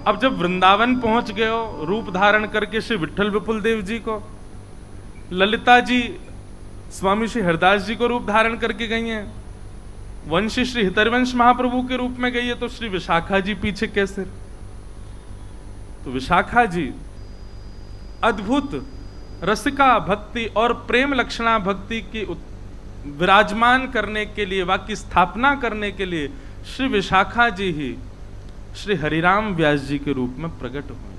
अब जब वृंदावन पहुंच गए हो रूप धारण करके श्री विट्ठल विपुल देव जी को, ललिता जी स्वामी श्री हरदास जी को रूप धारण करके गई हैं, वंशी श्री हितरवंश महाप्रभु के रूप में गई है, तो श्री विशाखा जी पीछे कैसे? तो विशाखा जी अद्भुत रसिका भक्ति और प्रेम लक्षणा भक्ति की विराजमान करने के लिए, वाक्य स्थापना करने के लिए श्री विशाखा जी ही श्री हरिराम व्यास जी के रूप में प्रकट हुए।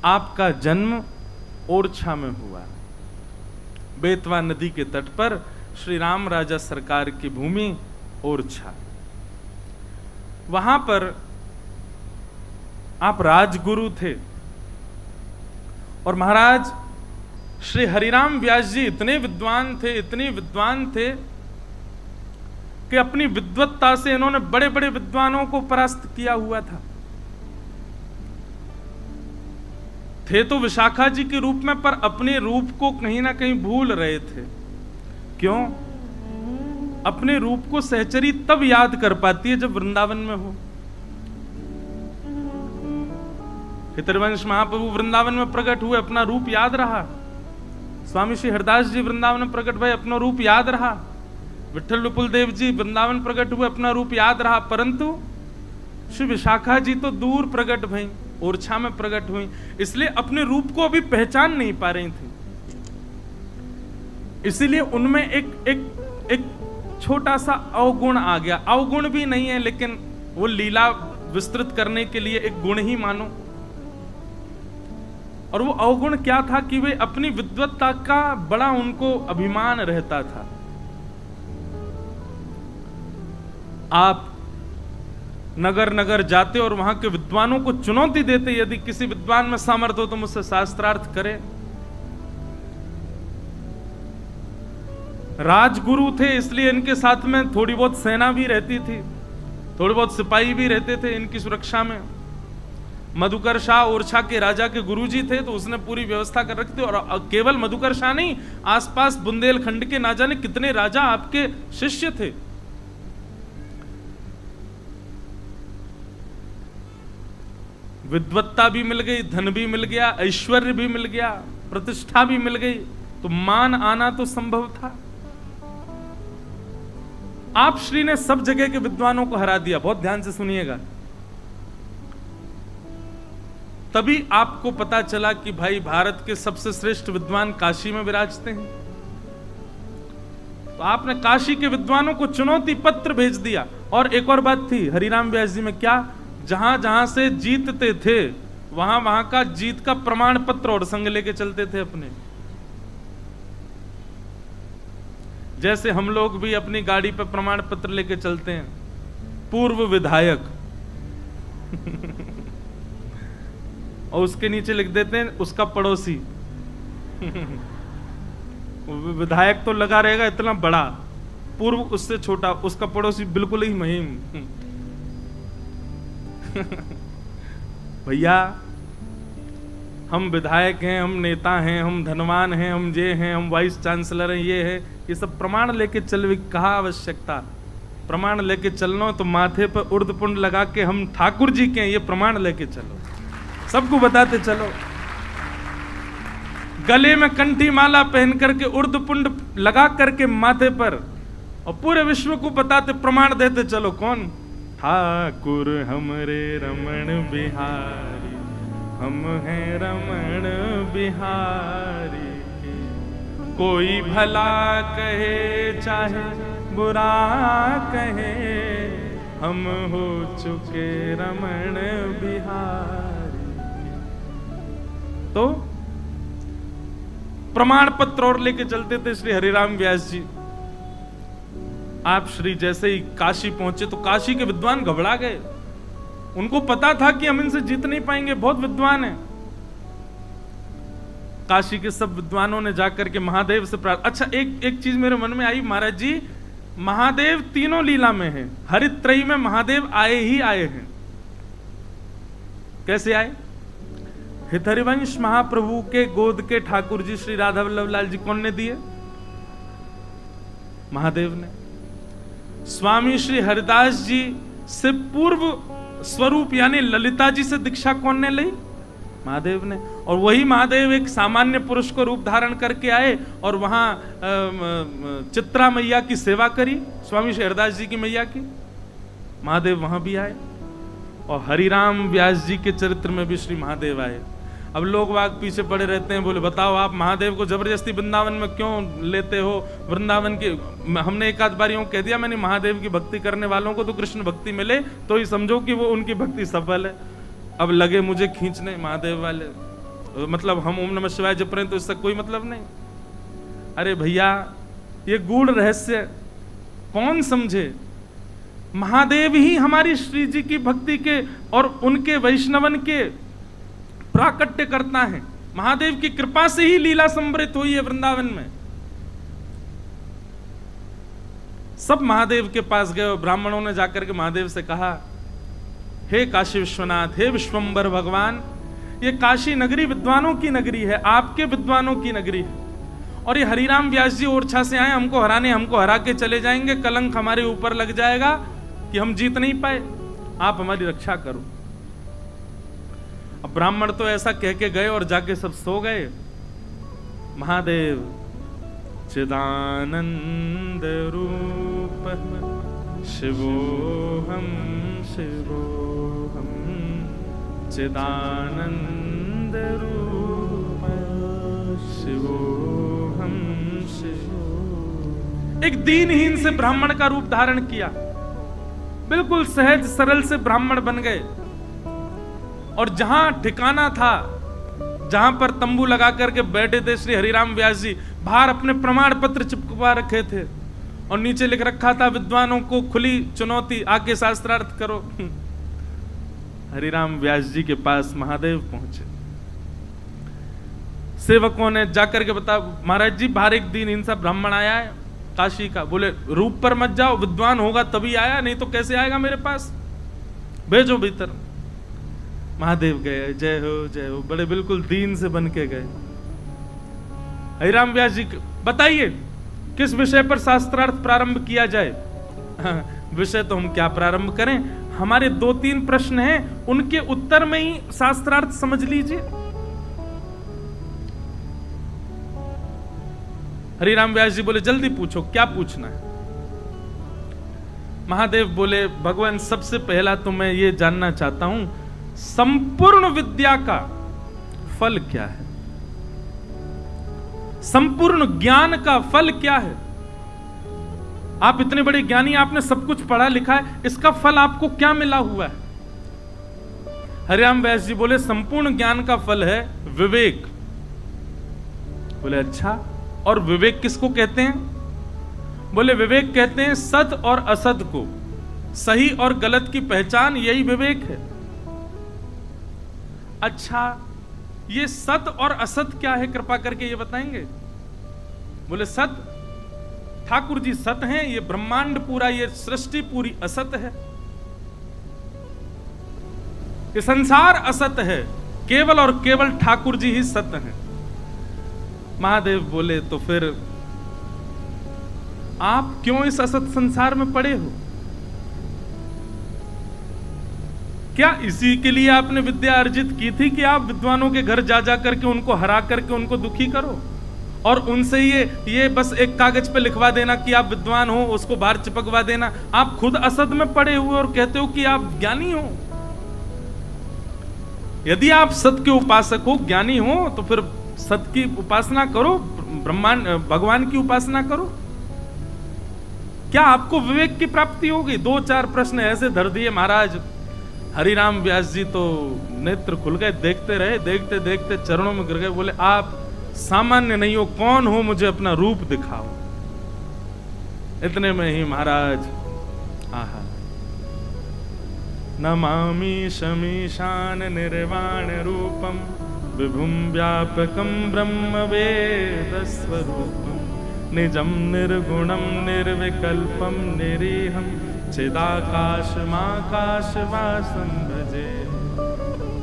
आपका जन्म ओरछा में हुआ, बेतवा नदी के तट पर श्री राम राजा सरकार की भूमि ओरछा। वहां पर आप राजगुरु थे और महाराज श्री हरिराम व्यास जी इतने विद्वान थे, इतने विद्वान थे कि अपनी विद्वत्ता से इन्होंने बड़े बड़े विद्वानों को परास्त किया हुआ था। थे तो विशाखा जी के रूप में, पर अपने रूप को कहीं ना कहीं भूल रहे थे। क्यों? अपने रूप को सहचरी तब याद कर पाती है जब वृंदावन में हो। हितरवंश महाप्रभु वृंदावन में प्रकट हुए, अपना रूप याद रहा। स्वामी श्री हरदास जी वृंदावन में प्रकट हुए, अपना रूप याद रहा। विट्ठल विपुल देव जी वृंदावन प्रकट हुए, अपना रूप याद रहा। परंतु श्री विशाखा जी तो दूर प्रकट भई, ओरछा में प्रकट हुई, इसलिए अपने रूप को अभी पहचान नहीं पा रही थी। इसीलिए उनमें एक छोटा सा अवगुण आ गया। अवगुण भी नहीं है, लेकिन वो लीला विस्तृत करने के लिए एक गुण ही मानो। और वो अवगुण क्या था कि वे अपनी विद्वत्ता का बड़ा उनको अभिमान रहता था। आप नगर नगर जाते और वहां के विद्वानों को चुनौती देते, यदि किसी विद्वान में सामर्थ्य हो तो मुझसे शास्त्रार्थ करे। राजगुरु थे, इसलिए इनके साथ में थोड़ी बहुत सेना भी रहती थी, थोड़े बहुत सिपाही भी रहते थे इनकी सुरक्षा में। मधुकर शाह ओरछा के राजा के गुरुजी थे, तो उसने पूरी व्यवस्था कर रखी थी। और केवल मधुकर शाह नहीं, आसपास बुंदेलखंड के ना जाने कितने राजा आपके शिष्य थे। विद्वत्ता भी मिल गई, धन भी मिल गया, ऐश्वर्य भी मिल गया, प्रतिष्ठा भी मिल गई, तो मान आना तो संभव था। आप श्री ने सब जगह के विद्वानों को हरा दिया। बहुत ध्यान से सुनिएगा। तभी आपको पता चला कि भाई भारत के सबसे श्रेष्ठ विद्वान काशी में विराजते हैं। तो आपने काशी के विद्वानों को चुनौती पत्र भेज दिया। और एक और बात थी हरिराम व्यास जी में, क्या? जहां जहां से जीतते थे वहां वहां का जीत का प्रमाण पत्र और संग लेके चलते थे अपने। जैसे हम लोग भी अपनी गाड़ी पे प्रमाण पत्र लेके चलते हैं। पूर्व विधायक और उसके नीचे लिख देते हैं उसका पड़ोसी। विधायक तो लगा रहेगा इतना बड़ा, पूर्व उससे छोटा, उसका पड़ोसी बिल्कुल ही मुहिम। भैया हम विधायक हैं, हम नेता हैं, हम धनवान हैं, हम ये हैं, हम वाइस चांसलर हैं, ये है, ये सब प्रमाण लेके चल। कहा आवश्यकता? प्रमाण लेके चलना तो माथे पर उर्दपुंड लगा के हम ठाकुर जी के हैं, ये प्रमाण लेके चलो, सबको बताते चलो। गले में कंठी माला पहन करके उर्दपुंड लगा करके माथे पर, और पूरे विश्व को बताते, प्रमाण देते चलो। कौन? ठाकुर हमरे रमण बिहारी, हम हैं रमण बिहारी। कोई भला कहे चाहे बुरा कहे, हम हो चुके रमण बिहारी। तो प्रमाण पत्र और लेके चलते थे श्री हरिराम व्यास जी। आप श्री जैसे ही काशी पहुंचे तो काशी के विद्वान घबरा गए। उनको पता था कि हम इनसे जीत नहीं पाएंगे, बहुत विद्वान हैं। काशी के सब विद्वानों ने जाकर के महादेव से प्रार्थना। अच्छा, एक चीज मेरे मन में आई, महाराज जी, महादेव तीनों लीला में है, हरित्रयी में महादेव आए ही आए हैं। कैसे आए? हितरिवंश महाप्रभु के गोद के ठाकुर जी श्री राधा वल्लभ लाल जी कौन ने दिए? महादेव ने। स्वामी श्री हरिदास जी से पूर्व स्वरूप यानी ललिता जी से दीक्षा कौन ने ली? महादेव ने। और वही महादेव एक सामान्य पुरुष को रूप धारण करके आए और वहां चित्रा मैया की सेवा करी, स्वामी श्री हरदास जी की मैया की। महादेव वहां भी आए और हरिराम व्यास जी के चरित्र में भी श्री महादेव आए। अब लोग वाग पीछे पड़े रहते हैं, बोले बताओ आप महादेव को जबरदस्ती वृंदावन में क्यों लेते हो? वृंदावन की हमने एक आध बार यूं कह दिया, मैंने महादेव की भक्ति करने वालों को तो कृष्ण भक्ति मिले तो ही समझो कि वो उनकी भक्ति सफल है। अब लगे मुझे खींचने महादेव वाले, मतलब हम ओम नमः शिवाय जप रहे हैं तो इससे कोई मतलब नहीं। अरे भैया ये गूढ़ रहस्य कौन समझे? महादेव ही हमारी श्री जी की भक्ति के और उनके वैष्णवन के प्राकट्य करता है। महादेव की कृपा से ही लीला संवृत हुई है वृंदावन में। सब महादेव के पास गए। ब्राह्मणों ने जाकर के महादेव से कहा, हे काशी विश्वनाथ, हे विश्वंबर भगवान, ये काशी नगरी विद्वानों की नगरी है, आपके विद्वानों की नगरी है, और ये हरिराम व्यास जी ओरछा से आए हमको हराने, हमको हरा के चले जाएंगे, कलंक हमारे ऊपर लग जाएगा कि हम जीत नहीं पाए, आप हमारी रक्षा करो। अब ब्राह्मण तो ऐसा कह के गए और जाके सब सो गए। महादेव चिदानंद रूप शिवोहम शिवोहम, चिदानंद रूप शिवोहम शिवोहम। एक दीनहीन से ब्राह्मण का रूप धारण किया, बिल्कुल सहज सरल से ब्राह्मण बन गए। और जहां ठिकाना था, जहां पर तंबू लगा करके बैठे थे श्री हरिराम व्यास जी, बाहर अपने प्रमाण पत्र चिपका रखे थे और नीचे लिख रखा था, विद्वानों को खुली चुनौती, आके शास्त्रार्थ करो। हरिराम व्यास जी के पास महादेव पहुंचे। सेवकों ने जाकर के बताया, महाराज जी बाहर एक दिन इनसा ब्राह्मण आया है काशी का। बोले रूप पर मत जाओ, विद्वान होगा तभी आया, नहीं तो कैसे आएगा मेरे पास, भेजो भीतर। महादेव गए, जय हो, बड़े बिल्कुल दीन से बन के गए। हरिराम व्यास जी बताइए किस विषय पर शास्त्रार्थ प्रारंभ किया जाए? विषय तो हम क्या प्रारंभ करें, हमारे 2-3 प्रश्न हैं, उनके उत्तर में ही शास्त्रार्थ समझ लीजिए। हरिराम व्यास जी बोले जल्दी पूछो, क्या पूछना है? महादेव बोले, भगवान सबसे पहला तो मैं ये जानना चाहता हूं, संपूर्ण विद्या का फल क्या है? संपूर्ण ज्ञान का फल क्या है? आप इतने बड़े ज्ञानी, आपने सब कुछ पढ़ा लिखा है, इसका फल आपको क्या मिला हुआ है? हरिराम व्यास जी बोले, संपूर्ण ज्ञान का फल है विवेक। बोले अच्छा, और विवेक किसको कहते हैं? बोले विवेक कहते हैं सत और असत को, सही और गलत की पहचान, यही विवेक है। अच्छा, ये सत और असत क्या है, कृपा करके ये बताएंगे? बोले सत, ठाकुर जी सत हैं, ये ब्रह्मांड पूरा, ये सृष्टि पूरी असत है, ये संसार असत है, केवल और केवल ठाकुर जी ही सत्य हैं। महादेव बोले तो फिर आप क्यों इस असत संसार में पड़े हो? क्या इसी के लिए आपने विद्या अर्जित की थी कि आप विद्वानों के घर जा जा करके उनको हरा करके उनको दुखी करो और उनसे ये बस एक कागज पे लिखवा देना कि आप विद्वान हो, उसको बाहर चिपकवा देना? आप खुद असत में पड़े हुए और कहते हो कि आप ज्ञानी हो। यदि आप सत के उपासक हो, ज्ञानी हो, तो फिर सत की उपासना करो, ब्रह्मांड भगवान की उपासना करो। क्या आपको विवेक की प्राप्ति होगी? 2-4 प्रश्न ऐसे धर दिए महाराज। हरिराम व्यास जी तो नेत्र खुल गए, देखते रहे, देखते देखते चरणों में गिर गए। बोले आप सामान्य नहीं हो, कौन हो, मुझे अपना रूप दिखाओ। इतने में ही महाराज आहा, नमामि शमीशान निर्वाण रूपम विभुम व्यापकम ब्रह्म वेद स्वरूपम निजम निर्गुणम निर्विकल्पम निरीहम चिदाकाशमाकाशवासं भजे।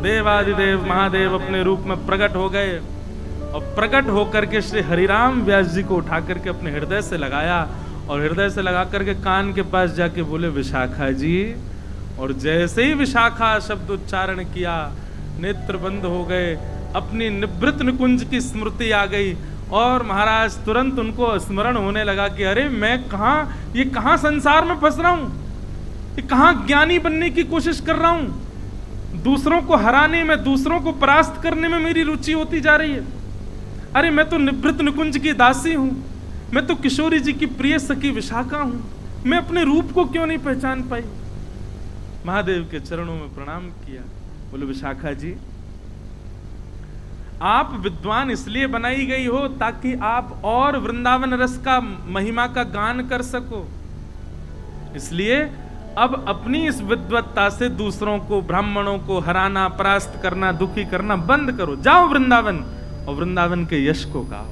देवादिदेव महादेव अपने रूप में प्रकट हो गए और प्रकट होकर के श्री हरिराम व्यास जी को उठा करके अपने हृदय से लगाया और हृदय से लगा करके कान के पास जाके बोले, विशाखा जी, और जैसे ही विशाखा शब्द उच्चारण किया, नेत्र बंद हो गए, अपनी निवृत्त निकुंज की स्मृति आ गई और महाराज तुरंत उनको स्मरण होने लगा कि अरे मैं कहां संसार में फंस रहा हूं, ये कहां ज्ञानी बनने की कोशिश कर रहा हूं, दूसरों को हराने में, दूसरों को परास्त करने में मेरी रुचि होती जा रही है। अरे मैं तो निवृत्त निकुंज की दासी हूं, मैं तो किशोरी जी की प्रिय सखी विशाखा हूं, मैं अपने रूप को क्यों नहीं पहचान पाई। महादेव के चरणों में प्रणाम किया, बोले विशाखा जी, आप विद्वान इसलिए बनाई गई हो ताकि आप और वृंदावन रस का महिमा का गान कर सको, इसलिए अब अपनी इस विद्वत्ता से दूसरों को, ब्राह्मणों को हराना, परास्त करना, दुखी करना बंद करो, जाओ वृंदावन और वृंदावन के यश को गाओ।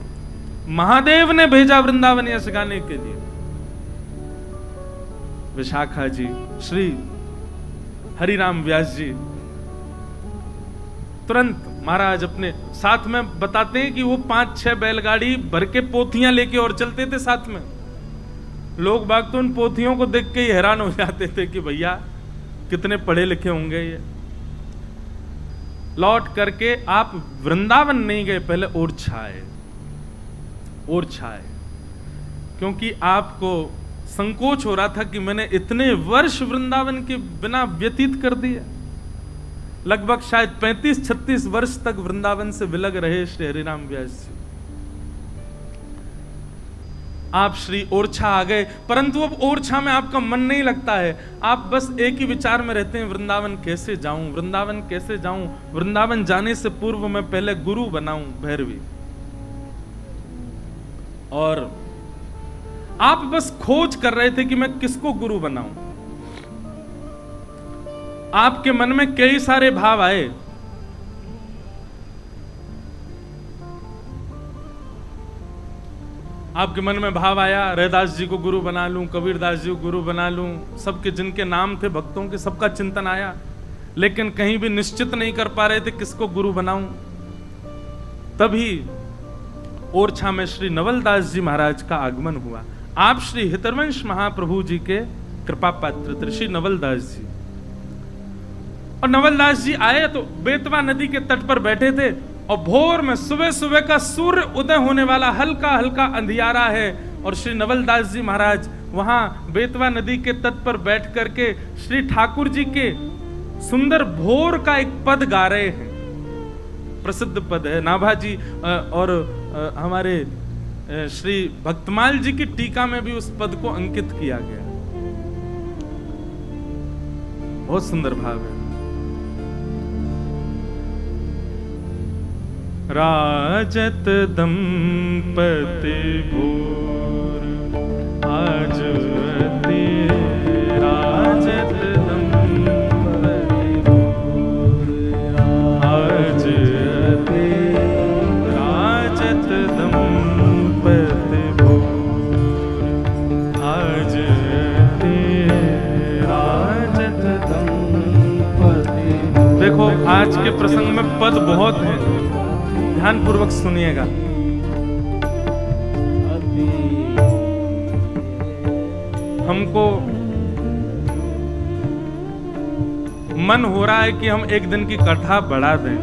महादेव ने भेजा वृंदावन यश गाने के लिए। विशाखा जी, श्री हरिराम व्यास जी तुरंत महाराज अपने साथ में बताते हैं कि वो 5-6 बैलगाड़ी भर के पोथियां लेके और चलते थे साथ में। लोग बाग तो उन पोथियों को देख के ही हैरान हो जाते थे कि भैया कितने पढ़े लिखे होंगे ये। लौट करके आप वृंदावन नहीं गए, पहले ओरछा आए, क्योंकि आपको संकोच हो रहा था कि मैंने इतने वर्ष वृंदावन के बिना व्यतीत कर दिए। लगभग शायद 35-36 वर्ष तक वृंदावन से विलग रहे श्री हरिराम व्यास जी। आप श्री ओरछा आ गए, परंतु अब ओरछा में आपका मन नहीं लगता है, आप बस एक ही विचार में रहते हैं, वृंदावन कैसे जाऊं, वृंदावन कैसे जाऊं। वृंदावन जाने से पूर्व मैं पहले गुरु बनाऊं भैरवी। और आप बस खोज कर रहे थे कि मैं किसको गुरु बनाऊं। आपके मन में कई सारे भाव आए। आपके मन में भाव आया, रैदास जी को गुरु बना लूं, कबीरदास जी को गुरु बना लूं, सबके जिनके नाम थे भक्तों के सबका चिंतन आया, लेकिन कहीं भी निश्चित नहीं कर पा रहे थे किसको गुरु बनाऊं। तभी ओरछा में श्री नवलदास जी महाराज का आगमन हुआ। आप श्री हितरवंश महाप्रभु जी के कृपा पात्र थे श्री नवलदास जी। और नवलदास जी आए तो बेतवा नदी के तट पर बैठे थे और भोर में सुबह सुबह का सूर्य उदय होने वाला हल्का हल्का अंधियारा है और श्री नवलदास जी महाराज वहां बेतवा नदी के तट पर बैठ करके श्री ठाकुर जी के सुंदर भोर का एक पद गा रहे हैं। प्रसिद्ध पद है, नाभाजी और हमारे श्री भक्तमाल जी की टीका में भी उस पद को अंकित किया गया। बहुत सुंदर भाव है। राजत दंपति भोर आज अति, राजत दंपति भोर आज अति, राजत दंपति भोर आज अति, राजत दंपति। देखो आज के प्रसंग में पद बहुत है, ध्यान पूर्वक सुनिएगा। हमको मन हो रहा है कि हम एक दिन की कथा बढ़ा दें।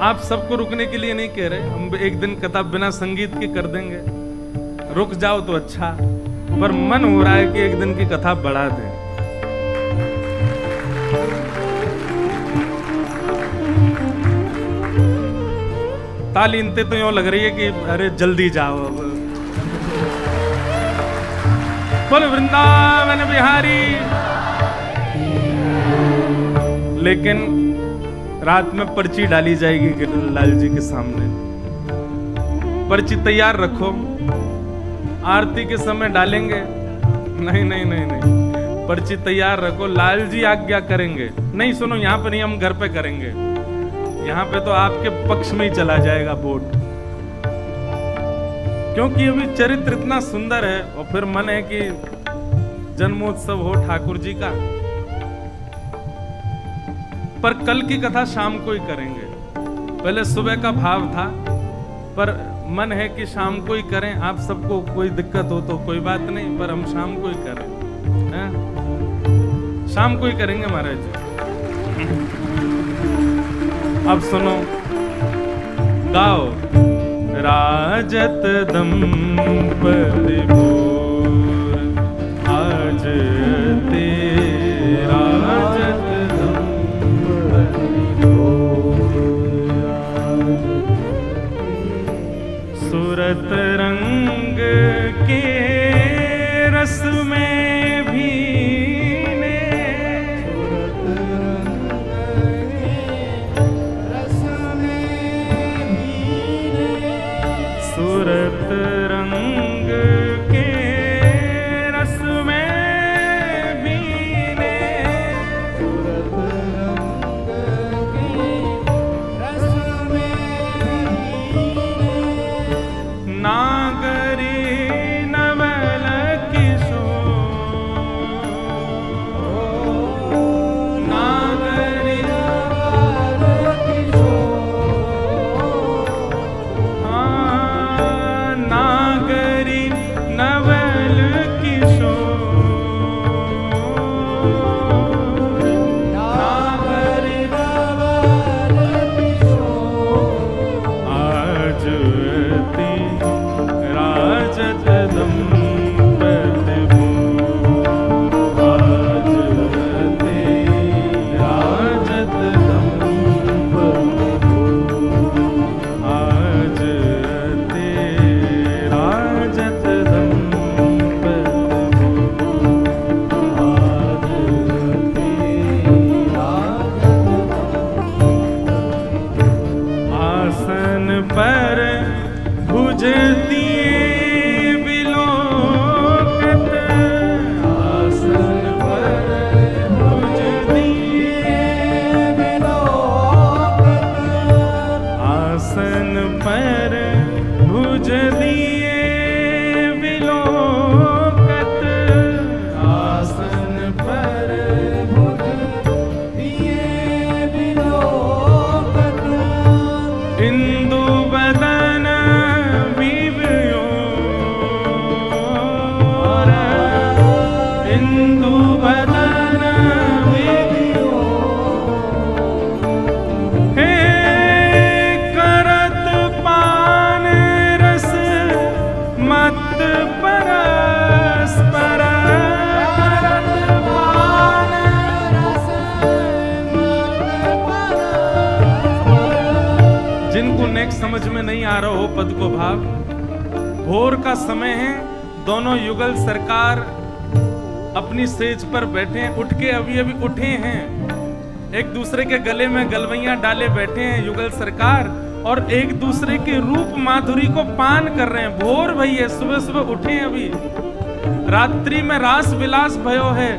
आप सबको रुकने के लिए नहीं कह रहे, हम एक दिन कथा बिना संगीत के कर देंगे, रुक जाओ तो अच्छा, पर मन हो रहा है कि एक दिन की कथा बढ़ा दें। तालीनते तो यूं लग रही है कि अरे जल्दी जाओ अब। बोल वृंदावन बिहारी। लेकिन रात में पर्ची डाली जाएगी लाल जी के सामने, पर्ची तैयार रखो, आरती के समय डालेंगे। नहीं नहीं नहीं नहीं, पर्ची तैयार रखो, लाल जी आज्ञा करेंगे। नहीं सुनो, यहाँ पे नहीं, हम घर पे करेंगे, यहाँ पे तो आपके पक्ष में ही चला जाएगा वोट, क्योंकि अभी चरित्र इतना सुंदर है। और फिर मन है कि जन्मोत्सव हो ठाकुर जी का, पर कल की कथा शाम को ही करेंगे। पहले सुबह का भाव था, पर मन है कि शाम को ही करें, आप सबको कोई दिक्कत हो तो कोई बात नहीं, पर हम शाम को ही करें, हैं? शाम को ही करेंगे महाराज जी। अब सुनो, गाओ। राजत दंपति भोर आज ते, राजत दंपति भोर सुरत रंग के रस में भीने, सुरत रंग के रस में भीने, सुरत रंग के रस में भीने, नागरी नवल किशोर, नागरी नवल किशोर, हाँ नागरी नवल किशोर, नागरी नवल किशोर, आज ते राजत दंपति भोर, आज ते राजत दंपति भोर, आज ते राजत दंपति भोर, आज ते राजत आसन पर भुज दिए विलोकत, आसन पर भुज दिए विलोकत, आसन पर भुज दिए विलोकत, आसन पर भुज दिए विलोकत, इंदु बदन विभयोर, इंदु बदन विभयोर, हे करत पान रस मत परस्पर, करत पान रस मत परस्पर। जिनको नेक्स्ट समझ में नहीं आ रहा हो पद को भाव, भोर का समय है, दोनों युगल सरकार अपनी सेज पर बैठे हैं, उठ के अभी अभी उठे हैं, एक दूसरे के गले में गलवैयां डाले बैठे हैं युगल सरकार, और एक दूसरे के रूप माधुरी को पान कर रहे हैं। भोर भैया सुबह सुबह उठे हैं अभी, रात्रि में रास विलास भयो है,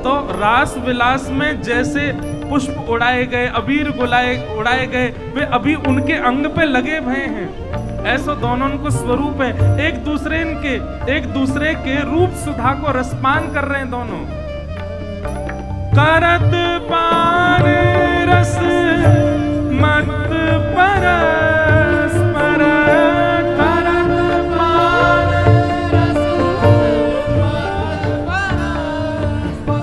तो रास विलास में जैसे पुष्प उड़ाए गए, अबीर उड़ाए गए, वे अभी उनके अंग पे लगे भय हैं। ऐसा दोनों को स्वरूप है, एक दूसरे के रूप सुधा को रसपान कर रहे हैं दोनों। करत पान रस मत परस्पर, करत पान रस मत परस्पर,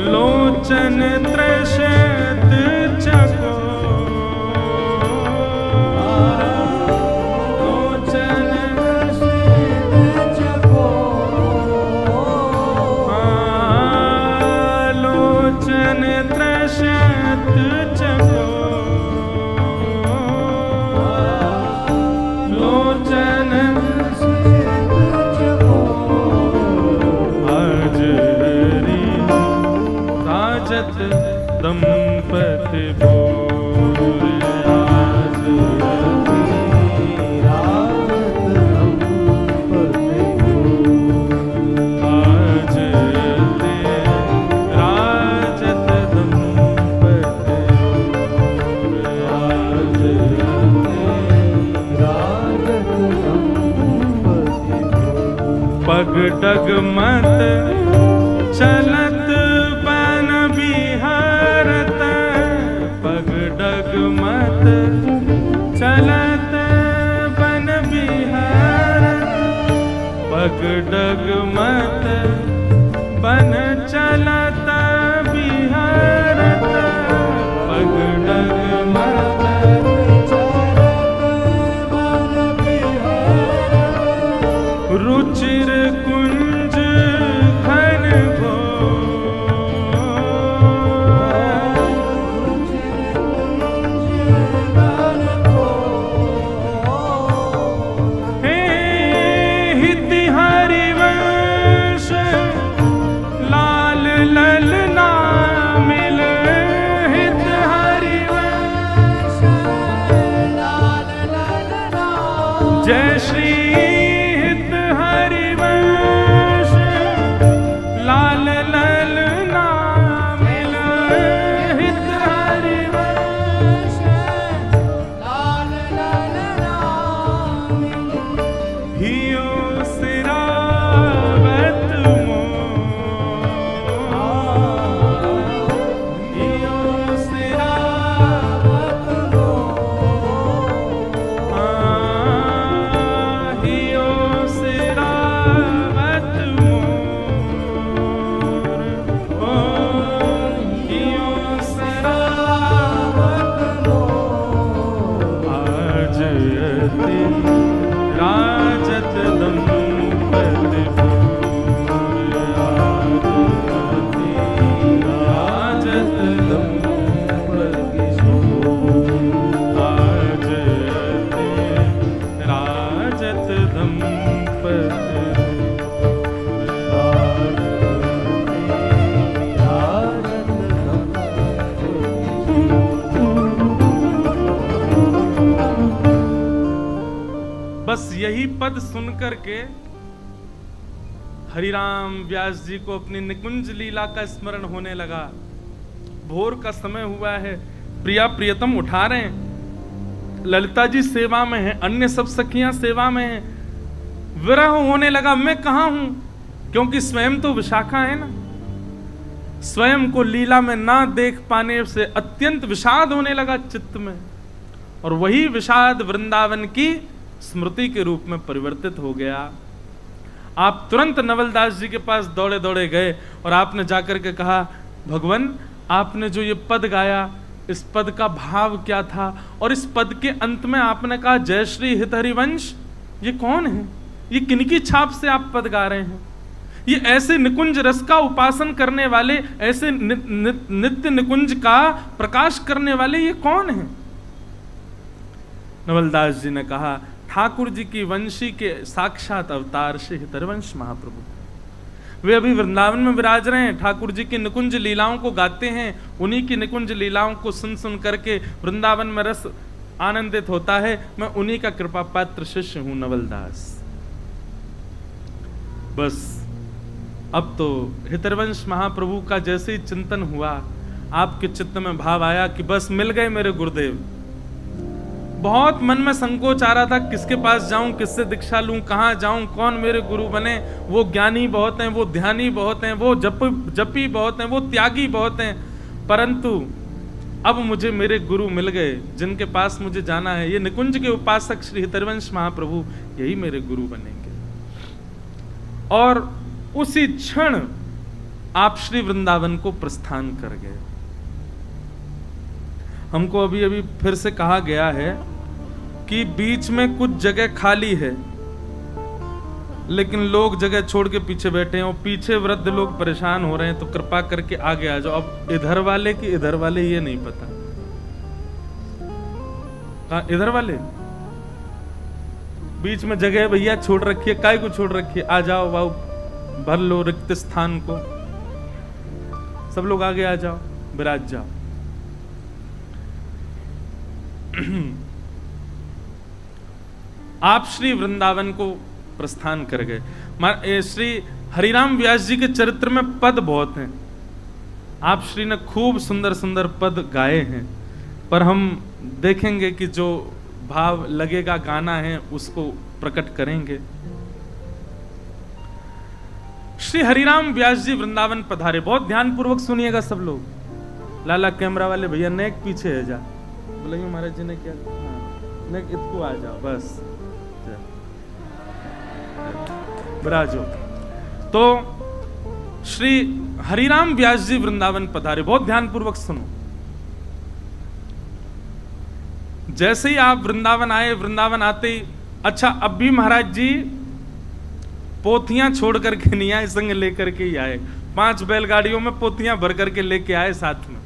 लोचन त्रषत चकोर, लोचन त्रषत चकोर, लोचन त्रषत चकोर, लोचन त्रषत चकोर, आज रे राजत दंपति भोर, आज ते राजत दंपति भोर, आज ते राजत दंपति भोर, आज ते राजत दंपति भोर। पग डगमत चलत बन बिहारत, पग डगमत चलत बन पग डगमत बन चलत बिहरत, पग डगमत रुचिर कुंज घन हे हिति हरिवंश लाल ललना मिल, हित हरिवंश लाल ललना, जय श्री हित हरिवंश लाल ललना मिल, हित हरिवंश लाल ललना मिल, हियो सिरावत मोर, हियो सिरावत मोर, हियो सिरावत मोर, ओ हियो सिरावत मोर, आज अति राजत दंपति भूर, आज अति राजत दंपति भूर, आज अति राजत दंपति बस यही पद सुनकर के हरिराम व्यास जी को अपनी निकुंज लीला का स्मरण होने लगा। भोर का समय हुआ है, प्रिया प्रियतम उठा रहे हैं, ललिता जी सेवा में है, अन्य सब सखियां सेवा में हैं। विरह होने लगा, मैं कहां हूं, क्योंकि स्वयं तो विशाखा है ना। स्वयं को लीला में ना देख पाने से अत्यंत विषाद होने लगा चित्त में, और वही विषाद वृंदावन की स्मृति के रूप में परिवर्तित हो गया। आप तुरंत नवलदास जी के पास दौड़े दौड़े गए और आपने जाकर के कहा, भगवान आपने जो ये पद गाया, इस पद का भाव क्या था? और इस पद के अंत में आपने कहा जय श्री हित हरिवंश, ये कौन है? ये किनकी छाप से आप पद गा रहे हैं? ये ऐसे निकुंज रस का उपासन करने वाले, ऐसे नित्य निकुंज का प्रकाश करने वाले ये कौन है? नवलदास जी ने कहा, ठाकुर जी की वंशी के साक्षात अवतार श्री हितरवंश महाप्रभु। वे अभी वृंदावन में विराज रहे हैं, ठाकुर जी की निकुंज लीलाओं को गाते हैं, उन्हीं की निकुंज लीलाओं को सुन सुन करके वृंदावन में रस आनंदित होता है। मैं उन्हीं का कृपा पात्र शिष्य हूं नवलदास। बस अब तो हितरवंश महाप्रभु का जैसे ही चिंतन हुआ, आपके चित्त में भाव आया कि बस मिल गए मेरे गुरुदेव। बहुत मन में संकोच आ रहा था, किसके पास जाऊं, किससे दीक्षा लूं, कहां जाऊं, कौन मेरे गुरु बने। वो ज्ञानी बहुत हैं, वो ध्यानी बहुत हैं, वो जपी बहुत हैं, वो त्यागी बहुत हैं, परंतु अब मुझे मेरे गुरु मिल गए जिनके पास मुझे जाना है। ये निकुंज के उपासक श्री हितरवंश महाप्रभु यही मेरे गुरु बनेंगे। और उसी क्षण आप श्री वृंदावन को प्रस्थान कर गए। हमको अभी अभी फिर से कहा गया है कि बीच में कुछ जगह खाली है, लेकिन लोग जगह छोड़ के पीछे बैठे हैं और पीछे वृद्ध लोग परेशान हो रहे हैं, तो कृपा करके आगे आ जाओ। अब इधर वाले कि इधर वाले ये नहीं पता। कहा इधर वाले? बीच में जगह भैया छोड़ रखी है, काय को छोड़ रखी है? आ जाओ बाबू, भर लो रिक्त स्थान को। सब लोग आगे आ जाओ, विराज जाओ। आप श्री वृंदावन को प्रस्थान कर गए। श्री हरिराम व्यास जी के चरित्र में पद बहुत हैं। आप श्री ने खूब सुंदर सुंदर पद गाए हैं, पर हम देखेंगे कि जो भाव लगेगा गाना है उसको प्रकट करेंगे। श्री हरिराम व्यास जी वृंदावन पधारे। बहुत ध्यानपूर्वक सुनिएगा सब लोग। लाला कैमरा वाले भैया नेक पीछे है जा, बोले महाराज जी ने क्या? हाँ, नेक इसको आ जाओ बस। विराजो। तो श्री हरिराम व्यास जी वृंदावन पधारे। बहुत ध्यानपूर्वक सुनो। जैसे ही आप वृंदावन आए, वृंदावन आते ही, अच्छा अब भी महाराज जी पोथियां छोड़ करके नहीं आए, संग लेकर के ही आए। 5 बैलगाड़ियों में पोथियां भर करके लेके आए साथ में।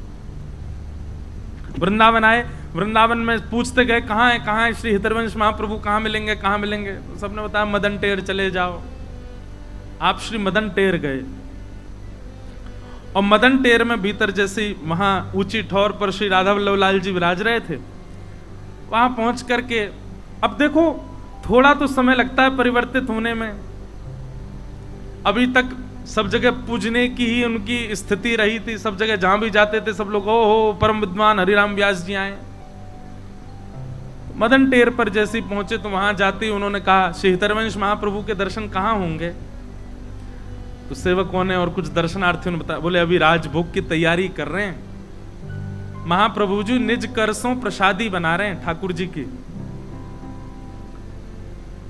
वृंदावन आए, वृंदावन में पूछते गए कहाँ है श्री हितरवंश महाप्रभु, कहाँ मिलेंगे कहाँ मिलेंगे। सबने बताया मदन टेर चले जाओ। आप श्री मदन टेर गए और मदन टेर में भीतर जैसे वहां ऊंची ठौर पर श्री राधा वल्लभ लाल जी विराज रहे थे, वहां पहुंच करके अब देखो थोड़ा तो समय लगता है परिवर्तित होने में। अभी तक सब जगह पूजने की ही उनकी स्थिति रही थी। सब जगह जहां भी जाते थे सब लोग ओ हो परम विद्वान हरिराम व्यास जी आए। मदन टेर पर जैसे ही पहुंचे तो वहां जाते ही उन्होंने कहा श्री हितरवंश महाप्रभु के दर्शन कहां होंगे। तो सेवकों ने और कुछ दर्शनार्थियों ने बताया, बोले अभी राजभोग की तैयारी कर रहे हैं, महाप्रभु जी निज करसों प्रसादी बना रहे हैं ठाकुर जी की।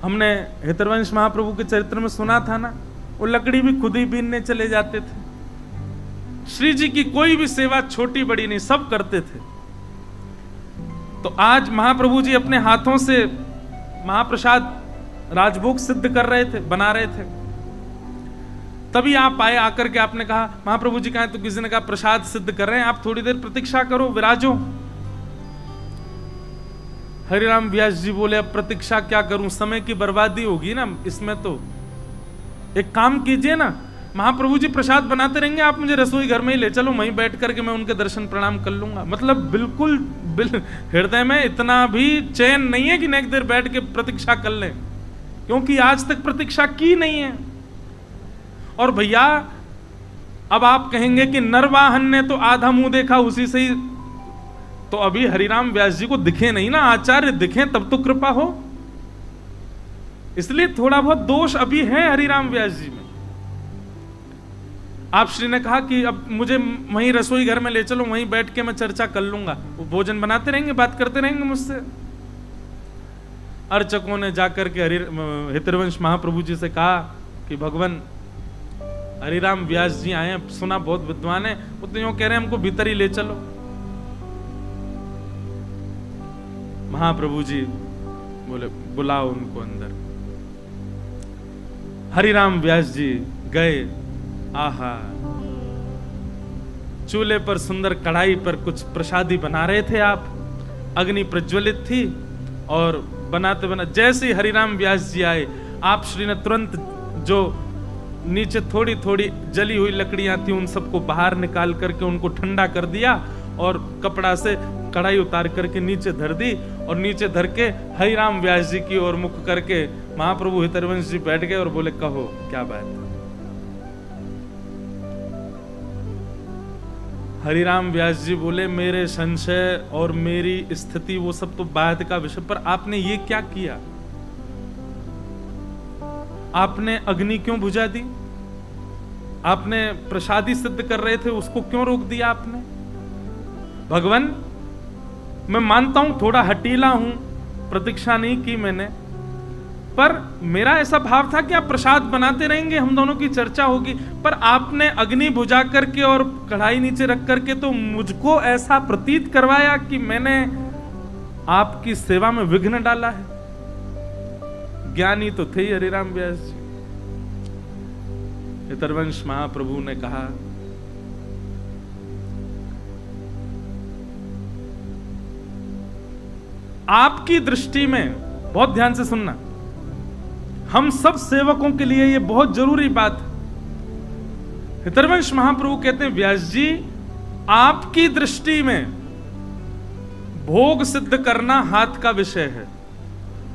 हमने हितरवंश महाप्रभु के चरित्र में सुना था ना, वो लकड़ी भी खुद ही बीनने चले जाते थे। श्री जी की कोई भी सेवा छोटी बड़ी नहीं, सब करते थे। तो आज महाप्रभु जी अपने हाथों से महाप्रसाद राजभोग सिद्ध कर रहे थे, बना रहे थे। तभी आप आए, आकर के आपने कहा महाप्रभु जी कहा, तो किसी ने कहा प्रसाद सिद्ध कर रहे हैं, आप थोड़ी देर प्रतीक्षा करो, विराजो। हरिराम व्यास जी बोले अब प्रतीक्षा क्या करूं, समय की बर्बादी होगी ना इसमें। तो एक काम कीजिए ना, महाप्रभु जी प्रसाद बनाते रहेंगे, आप मुझे रसोई घर में ही ले चलो, वहीं बैठ करके मैं उनके दर्शन प्रणाम कर लूंगा। मतलब बिल्कुल हृदय में इतना भी चैन नहीं है कि नेक देर बैठ के प्रतीक्षा कर लें, क्योंकि आज तक प्रतीक्षा की नहीं है। और भैया अब आप कहेंगे कि नरवाहन ने तो आधा मुंह देखा उसी से ही, तो अभी हरिराम व्यास जी को दिखे नहीं ना, आचार्य दिखे तब तो कृपा हो। इसलिए थोड़ा बहुत दोष अभी है हरिराम व्यास जी में। आप श्री ने कहा कि अब मुझे वहीं रसोई घर में ले चलो, वहीं बैठ के मैं चर्चा कर लूंगा, वो भोजन बनाते रहेंगे, बात करते रहेंगे मुझसे। अर्चकों ने जाकर के हितरवंश महाप्रभु जी से कहा कि भगवान हरिराम व्यास जी आए, सुना बहुत विद्वान है, वो तो यूं कह रहे हैं हमको भीतर ही ले चलो। महाप्रभु जी बोले बुलाओ उनको अंदर। हरिराम व्यास जी गए। आहा, चूल्हे पर सुंदर कढ़ाई पर कुछ प्रसादी बना रहे थे आप, अग्नि प्रज्वलित थी और बनाते बना जैसे ही हरिराम व्यास जी आए, आप श्री ने तुरंत जो नीचे थोड़ी थोड़ी जली हुई लकड़ियां थी उन सबको बाहर निकाल करके उनको ठंडा कर दिया और कपड़ा से कढ़ाई उतार करके नीचे धर दी और नीचे धर के हरिराम व्यास जी की ओर मुख करके महाप्रभु हितरवंश जी बैठ गए और बोले कहो क्या बात है। हरिराम व्यास जी बोले मेरे संशय और मेरी स्थिति वो सब तो बाद का विषय, पर आपने ये क्या किया, आपने अग्नि क्यों बुझा दी, आपने प्रसादी सिद्ध कर रहे थे उसको क्यों रोक दिया आपने। भगवान मैं मानता हूं थोड़ा हटीला हूं, प्रतीक्षा नहीं की मैंने, पर मेरा ऐसा भाव था कि आप प्रसाद बनाते रहेंगे, हम दोनों की चर्चा होगी, पर आपने अग्नि बुझा करके और कढ़ाई नीचे रख करके तो मुझको ऐसा प्रतीत करवाया कि मैंने आपकी सेवा में विघ्न डाला है। ज्ञानी तो थे ही हरिराम व्यास जी। हितरवंश महाप्रभु ने कहा आपकी दृष्टि में, बहुत ध्यान से सुनना, हम सब सेवकों के लिए यह बहुत जरूरी बात है। हितरवंश महाप्रभु कहते हैं व्यास जी आपकी दृष्टि में भोग सिद्ध करना हाथ का विषय है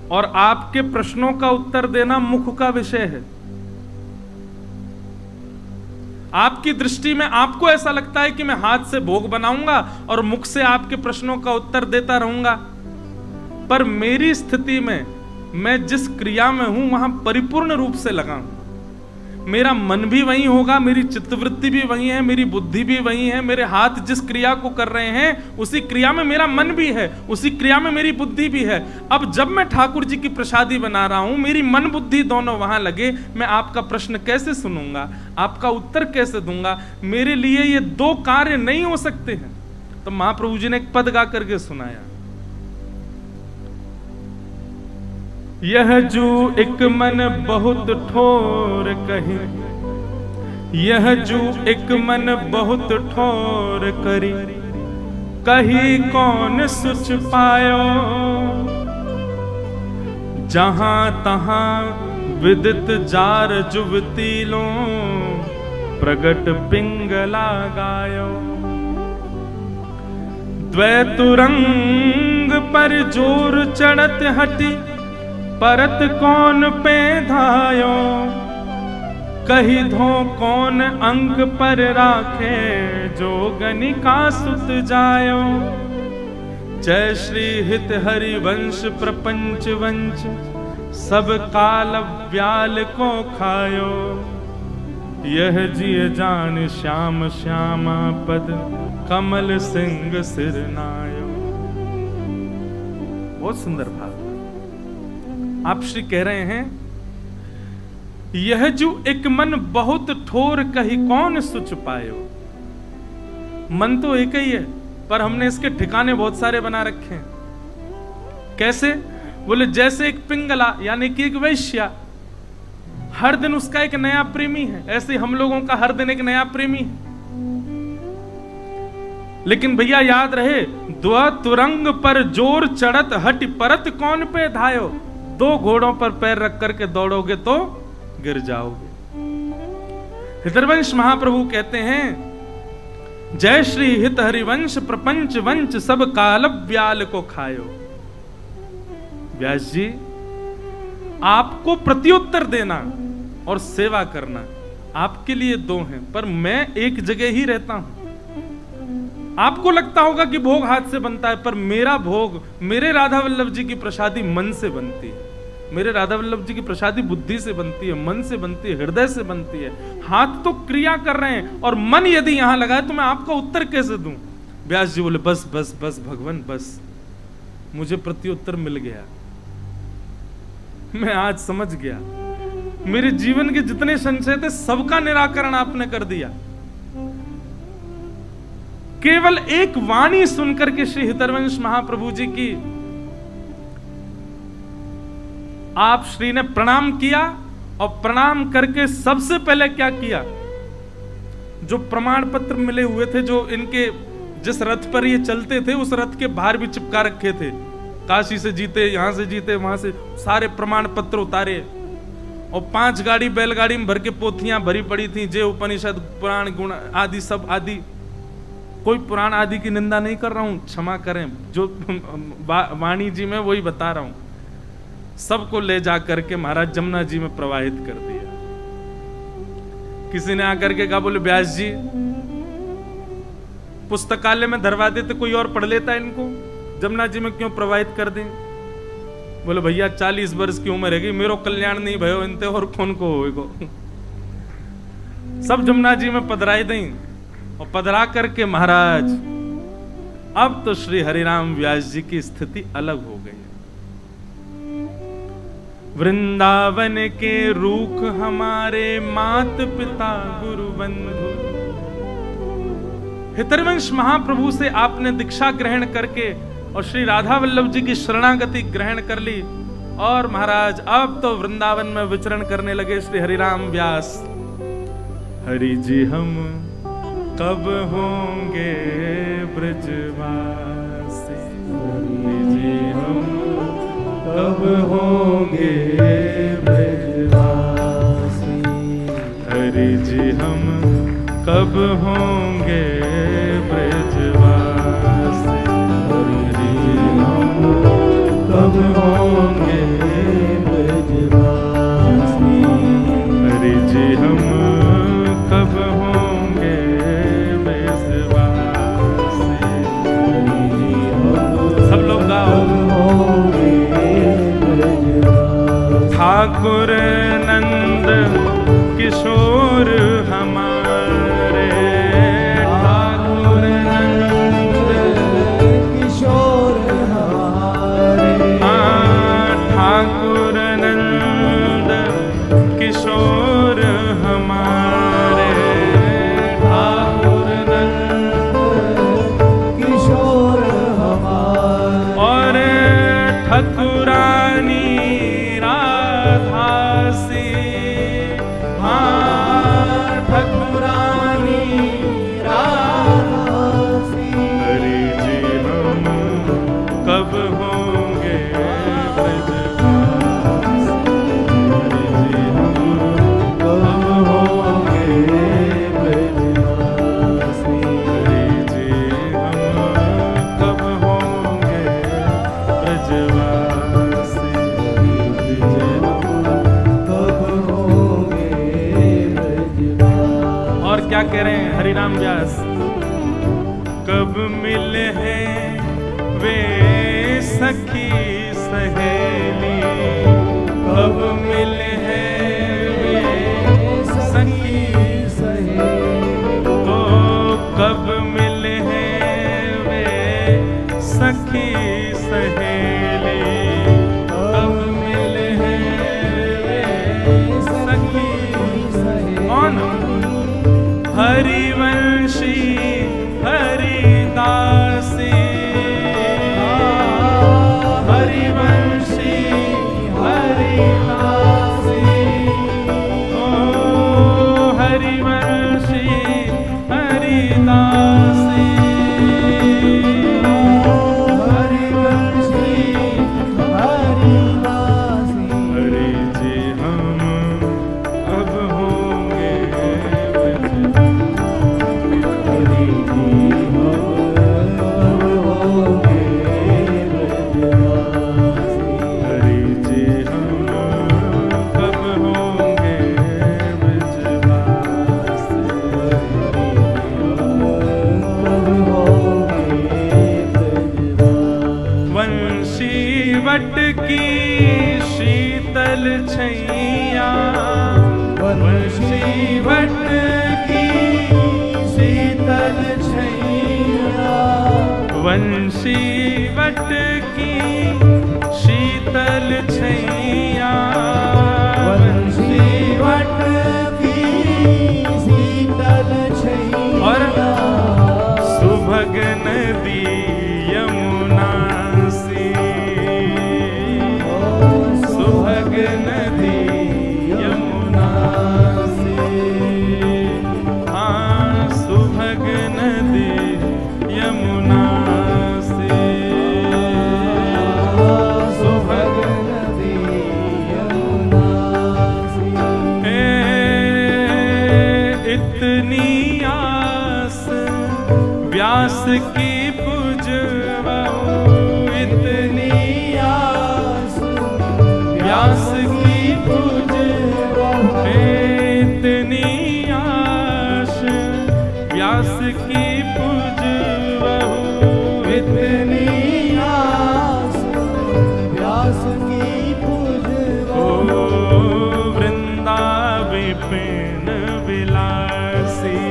और आपके प्रश्नों का उत्तर देना मुख का विषय है। आपकी दृष्टि में आपको ऐसा लगता है कि मैं हाथ से भोग बनाऊंगा और मुख से आपके प्रश्नों का उत्तर देता रहूंगा, पर मेरी स्थिति में मैं जिस क्रिया में हूं वहां परिपूर्ण रूप से लगा हूं। मेरा मन भी वही होगा, मेरी चित्तवृत्ति भी वही है, मेरी बुद्धि भी वही है, मेरे हाथ जिस क्रिया को कर रहे हैं उसी क्रिया में मेरा मन भी है, उसी क्रिया में मेरी बुद्धि भी है। अब जब मैं ठाकुर जी की प्रसादी बना रहा हूं, मेरी मन बुद्धि दोनों वहां लगे, मैं आपका प्रश्न कैसे सुनूंगा, आपका उत्तर कैसे दूंगा? मेरे लिए ये दो कार्य नहीं हो सकते हैं। तो महाप्रभु जी ने एक पद गा करके सुनाया, यह जो एक मन बहुत ठोर कही, यह जो एक मन बहुत ठोर करी, कही कौन सुच पायो, जहां तहां विदित जार जुवतीलो, प्रगट पिंगला गायो। द्वैतुरंग पर जोर चढ़त हटी, परत कौन पे धायो, कही धो कौन अंग पर राखे, जो गनिका सुत जायो। जय श्री हित हरि वंश प्रपंच वंश, सब काल व्याल को खायो, यह जिय जान श्याम श्यामा पद, कमल सिंह सिर नायो। बहुत सुंदर भाव। आप श्री कह रहे हैं, यह जो एक मन बहुत ठोर कही कौन सुच पायो। मन तो एक ही है, पर हमने इसके ठिकाने बहुत सारे बना रखे हैं। कैसे? बोले जैसे एक पिंगला यानी कि एक वैश्या, हर दिन उसका एक नया प्रेमी है, ऐसे हम लोगों का हर दिन एक नया प्रेमी है। लेकिन भैया याद रहे, द्वैतुरंग पर जोर चढ़त हट, परत कौन पे धायो। दो घोड़ों पर पैर रख करके दौड़ोगे तो गिर जाओगे। हितरवंश महाप्रभु कहते हैं, जय श्री हित हरिवंश प्रपंच वंश, सब काल व्याल को खायो। व्यास जी, आपको प्रत्युत्तर देना और सेवा करना आपके लिए दो हैं, पर मैं एक जगह ही रहता हूं। आपको लगता होगा कि भोग हाथ से बनता है, पर मेरा भोग, मेरे राधा वल्लभ जी की प्रसादी मन से बनती है। मेरे राधा वल्लभ जी की प्रसादी बुद्धि से बनती है, मन से बनती है, हृदय से बनती है। हाथ तो क्रिया कर रहे हैं और मन यदि यहां लगा है तो मैं आपका उत्तर कैसे दूं? व्यास जी बोले, बस बस बस भगवान बस, मुझे प्रत्युत्तर मिल गया। मैं आज समझ गया, मेरे जीवन के जितने संशय थे सबका निराकरण आपने कर दिया। केवल एक वाणी सुनकर के श्री हितरवंश महाप्रभु जी की आप श्री ने प्रणाम किया, और प्रणाम करके सबसे पहले क्या किया, जो प्रमाण पत्र मिले हुए थे, जो इनके जिस रथ पर ये चलते थे उस रथ के बाहर भी चिपका रखे थे, काशी से जीते, यहां से जीते, वहां से, सारे प्रमाण पत्र उतारे। और 5 गाड़ी बैलगाड़ी में भर के पोथियां भरी पड़ी थी, जे उपनिषद पुराण गुण आदि सब आदि। कोई पुराण आदि की निंदा नहीं कर रहा हूं, क्षमा करें, जो वाणी जी में वही बता रहा हूं। सबको ले जा करके महाराज जमुना जी में प्रवाहित कर दिया। किसी ने आकर के कहा, बोले व्यास जी पुस्तकालय में धरवा देते, कोई और पढ़ लेता है इनको, जमुना जी में क्यों प्रवाहित कर दें? बोले भैया 40 वर्ष की उम्र है, मेरो कल्याण नहीं भयो इनते और कौन को होएगो। सब जमुना जी में पधराई दें, और पधरा करके महाराज अब तो श्री हरिराम व्यास जी की स्थिति अलग हो गई। वृंदावन के रूख हमारे मात पिता गुरु बंधु। हितरवंश महाप्रभु से आपने दीक्षा ग्रहण करके और श्री राधा वल्लभ जी की शरणागति ग्रहण कर ली, और महाराज अब तो वृंदावन में विचरण करने लगे श्री हरिराम व्यास। हरि जी हम कब होंगे ब्रजवासी, हरि जी हम कब होंगे ब्रजवासी, हरि जी हम कब होंगे ब्रजवासी, हरि जी हम कब होंगे ब्रजवासी, हरि जी हम कब होंगे ब्रजवासी। सब लोग गाओ। ठाकुर नंद किशोर क्या कह रहे हैं हरिराम व्यास? कब मिले हैं वे सखी सहेली, कब मिले हैं वे सखी सहेली, तो कब मिले हैं वे सखी सहेली, कब मिले हैं वे सखी सहेली। कौन? हरिवंशी हरिदासी, हरिवंशी हरिदासी, ओ हरिवंशी हरिदासी, हरिवंशी हरिदासी। हरि जी हम अब होंगे, वट की शीतल छैया, वंशी वट की शीतल छैया, वंशी वट की शीतल छैया, वंशी वट की शीतल छैया। और सुभग नदी यमुना सी, सुभग नदी यमुना सी, हाँ सुभग नदी यमुना सी, सुभग नदी यमुना सी। इतनी आस व्यास की पुजवाऊं, इतनी आस व्यास की पुजवाऊं, इतनी आस व्यास की पुजवाऊं, इतनी आस व्यास की पुजवाऊं। ओ वृंदा विपिन विलासी,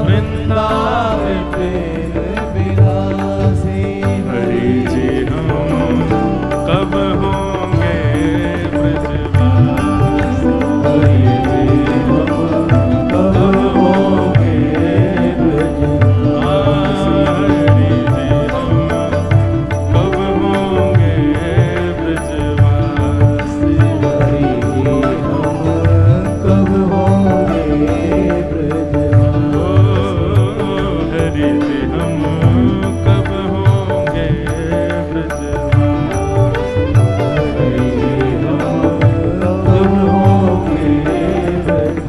वृंदा विपिन विलासी। हरि जी हम कब होंगे ब्रजवासी, हरि जी हम कब होंगे ब्रजवासी, हरि जी हम कब होंगे ब्रजवासी, हरि जी हम कब होंगे ब्रजवासी, हरि जी हम कब होंगे ब्रजवासी, हरि जी हम कब होंगे ब्रजवासी।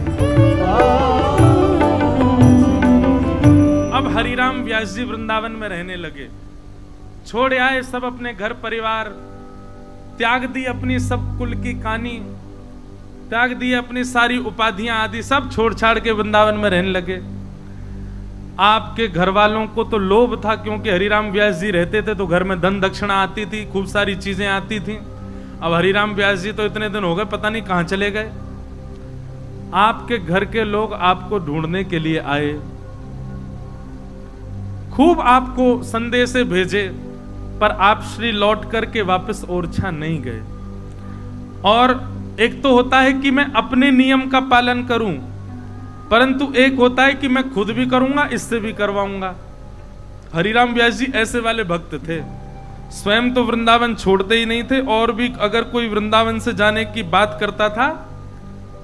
अब हरिराम व्यास जी वृंदावन में रहने लगे, छोड़ आए सब अपने घर परिवार, त्याग दी अपनी सब कुल की कहानी, त्याग दी अपनी सारी उपाधियां आदि सब छोड़ छाड़ के वृंदावन में रहने लगे। आपके घर वालों को तो लोभ था, क्योंकि हरिराम व्यास जी रहते थे तो घर में धन दक्षिणा आती थी, खूब सारी चीजें आती थी। अब हरिराम व्यास जी तो इतने दिन हो गए पता नहीं कहां चले गए। आपके घर के लोग आपको ढूंढने के लिए आए, खूब आपको संदेश भेजे, पर आप श्री लौट करके वापस ओरछा नहीं गए। और एक तो होता है कि मैं अपने नियम का पालन करूं, परंतु एक होता है कि मैं खुद भी करूंगा, इससे भी करवाऊंगा। हरिराम व्यास जी ऐसे वाले भक्त थे, स्वयं तो वृंदावन छोड़ते ही नहीं थे, और भी अगर कोई वृंदावन से जाने की बात करता था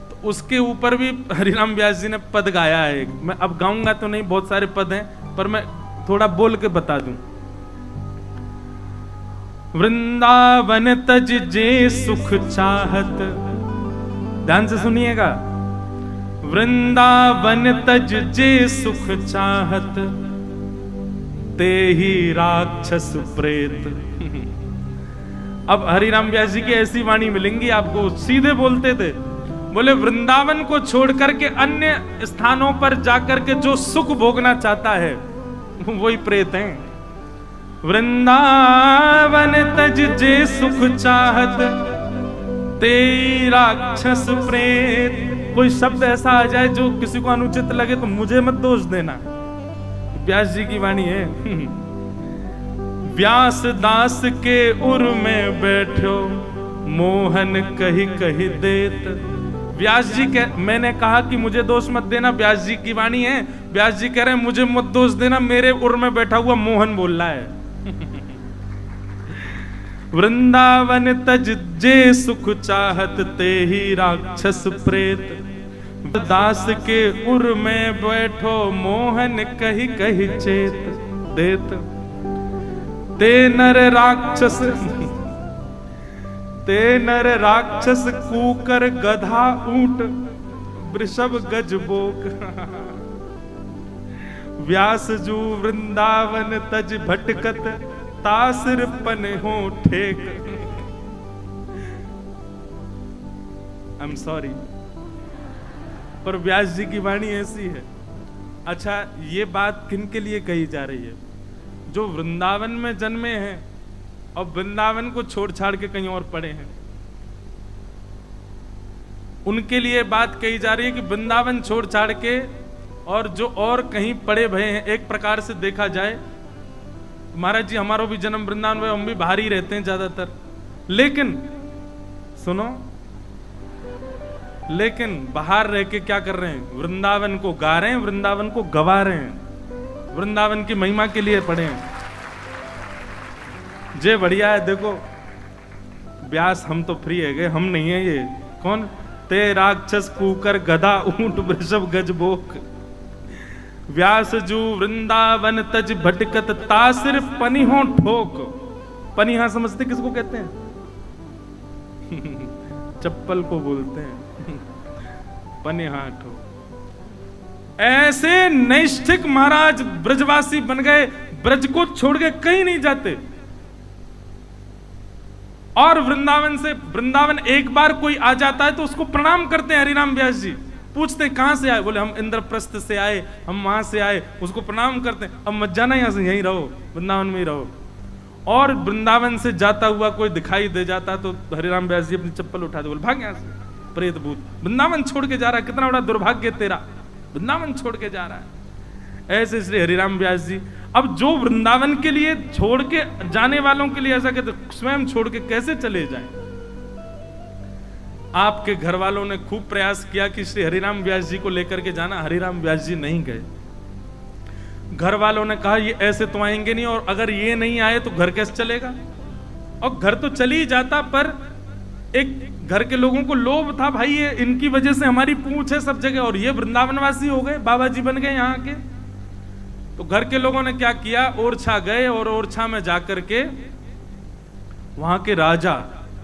तो उसके ऊपर भी हरिराम व्यास जी ने पद गाया है। मैं अब गाऊंगा तो नहीं, बहुत सारे पद हैं, पर मैं थोड़ा बोल के बता दूं। वृंदावन तज जे सुख चाहत, ध्यान से सुनिएगा, वृंदावन तज जे सुख चाहत, ते ही राक्षस प्रेत। अब हरिराम व्यास जी की ऐसी वाणी मिलेंगी आपको, सीधे बोलते थे, बोले वृंदावन को छोड़ करके अन्य स्थानों पर जाकर के जो सुख भोगना चाहता है वही प्रेत हैं। वृंदावन तज जे सुख चाहत ते राक्षस प्रेत। कोई शब्द ऐसा आ जाए जो किसी को अनुचित लगे तो मुझे मत दोष देना, व्यास जी की वाणी है। व्यास दास के उर में बैठो मोहन कही कही देत। व्यास जी मैंने कहा कि मुझे दोष मत देना, व्यास जी की वाणी है। व्यास जी कह रहे हैं मुझे मत दोष देना, मेरे उर में बैठा हुआ मोहन बोल रहा है। वृंदावन तज जे सुख चाहत ते ही राक्षस प्रेत। दास के उर में बैठो मोहन कही कही चेत देत। ते नर राक्षस कूकर गधा ऊंट वृषभ गज बोक। व्यास जू वृंदावन तज भटकत तासिर पन हो ठेक। आई एम सॉरी, पर व्यास जी की वाणी ऐसी है। अच्छा, ये बात किन के लिए कही जा रही है? जो वृंदावन में जन्मे हैं और वृंदावन को छोड़ छाड़ के कहीं और पड़े हैं, उनके लिए बात कही जा रही है कि वृंदावन छोड़ छाड़ के और जो और कहीं पड़े भये हैं। एक प्रकार से देखा जाए महाराज जी हमारा भी जन्म वृंदावन में, हम भी बाहर ही रहते हैं ज्यादातर, लेकिन सुनो, लेकिन बाहर रह के क्या कर रहे हैं? वृंदावन को गा रहे हैं, वृंदावन को गवा रहे हैं, वृंदावन की महिमा के लिए पढ़े हैं। जे बढ़िया है। देखो व्यास हम तो फ्री है गए, हम नहीं है ये। कौन? ते राक्षस कूकर गधा ऊंट वृषभ गज बोक। व्यास जू वृंदावन तज भटकत तासिर पनिहो ठोक। पनिहा समझते किसको कहते हैं? चप्पल को बोलते हैं पनिहा ठोक। ऐसे नैष्ठिक महाराज ब्रजवासी बन गए, ब्रज को छोड़ के कहीं नहीं जाते। और वृंदावन एक बार कोई आ जाता है तो उसको प्रणाम करते हैं। हरिराम व्यास जी पूछते कहां से आए? बोले हम इंद्रप्रस्थ से आए, हम वहां से आए। उसको प्रणाम करते हैं, अब मत जाना यहां से, यहीं रहो, वृंदावन में ही रहो। और वृंदावन से जाता हुआ कोई दिखाई दे जाता तो हरिराम व्यास जी अपनी चप्पल उठा दे, बोले भाग यहां से, प्रेत भूत, वृंदावन छोड़ के जा रहा है, कितना बड़ा दुर्भाग्य तेरा, वृंदावन छोड़ के जा रहा है। ऐसे श्री हरिराम व्यास जी अब जो वृंदावन के लिए छोड़ के जाने वालों के लिए ऐसा कहते, स्वयं छोड़ के कैसे चले जाएं? आपके घर वालों ने खूब प्रयास किया कि श्री हरिराम व्यास जी को लेकर के जाना, हरिराम व्यास जी नहीं गए। घर वालों ने कहा ये ऐसे तो आएंगे नहीं, और अगर ये नहीं आए तो घर कैसे चलेगा? और घर तो चल ही जाता, पर एक घर के लोगों को लोभ था, भाई ये इनकी वजह से हमारी पूंछ है सब जगह, और ये वृंदावनवासी हो गए, बाबा जी बन गए यहाँ के। तो घर के लोगों ने क्या किया, ओरछा गए, और ओरछा में जाकर के वहां के राजा,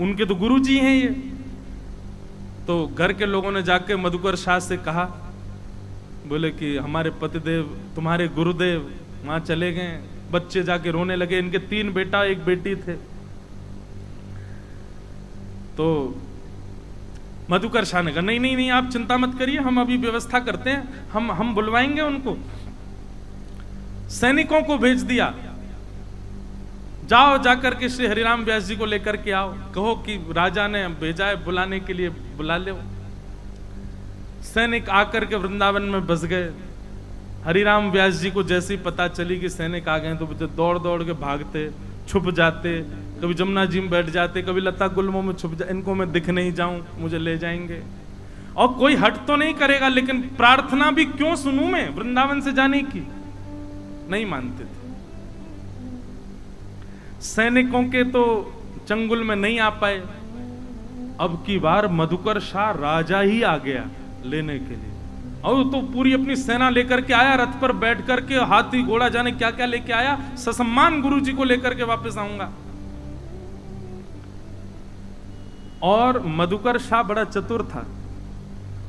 उनके तो गुरु जी हैं ये, तो घर के लोगों ने जाके मधुकर शाह से कहा, बोले कि हमारे पतिदेव तुम्हारे गुरुदेव वहां चले गए। बच्चे जाके रोने लगे, इनके 3 बेटा 1 बेटी थे। तो मधुकर शाह ने कहा नहीं नहीं नहीं, आप चिंता मत करिए, हम अभी व्यवस्था करते हैं, हम बुलवाएंगे उनको। सैनिकों को भेज दिया, जाओ जाकर के श्री हरिराम व्यास जी को लेकर के आओ, कहो कि राजा ने भेजा है बुलाने के लिए, बुला ले। सैनिक आकर के वृंदावन में बस गए। हरिराम व्यास जी को जैसी पता चली कि सैनिक आ गए तो दौड़ दौड़ के भागते, छुप जाते, कभी जमुना जी में बैठ जाते, कभी लता गुल्मों में छुप जाते, इनको मैं दिख नहीं जाऊं, मुझे ले जाएंगे। और कोई हट तो नहीं करेगा, लेकिन प्रार्थना भी क्यों सुनूं मैं वृंदावन से जाने की? नहीं मानते थे। सैनिकों के तो चंगुल में नहीं आ पाए। अब की बार मधुकर शाह राजा ही आ गया लेने के लिए, और तो पूरी अपनी सेना लेकर के आया, रथ पर बैठ करके, हाथी घोड़ा जाने क्या क्या लेके आया, ससम्मान गुरु जी को लेकर के वापस आऊंगा। और मधुकर शाह बड़ा चतुर था,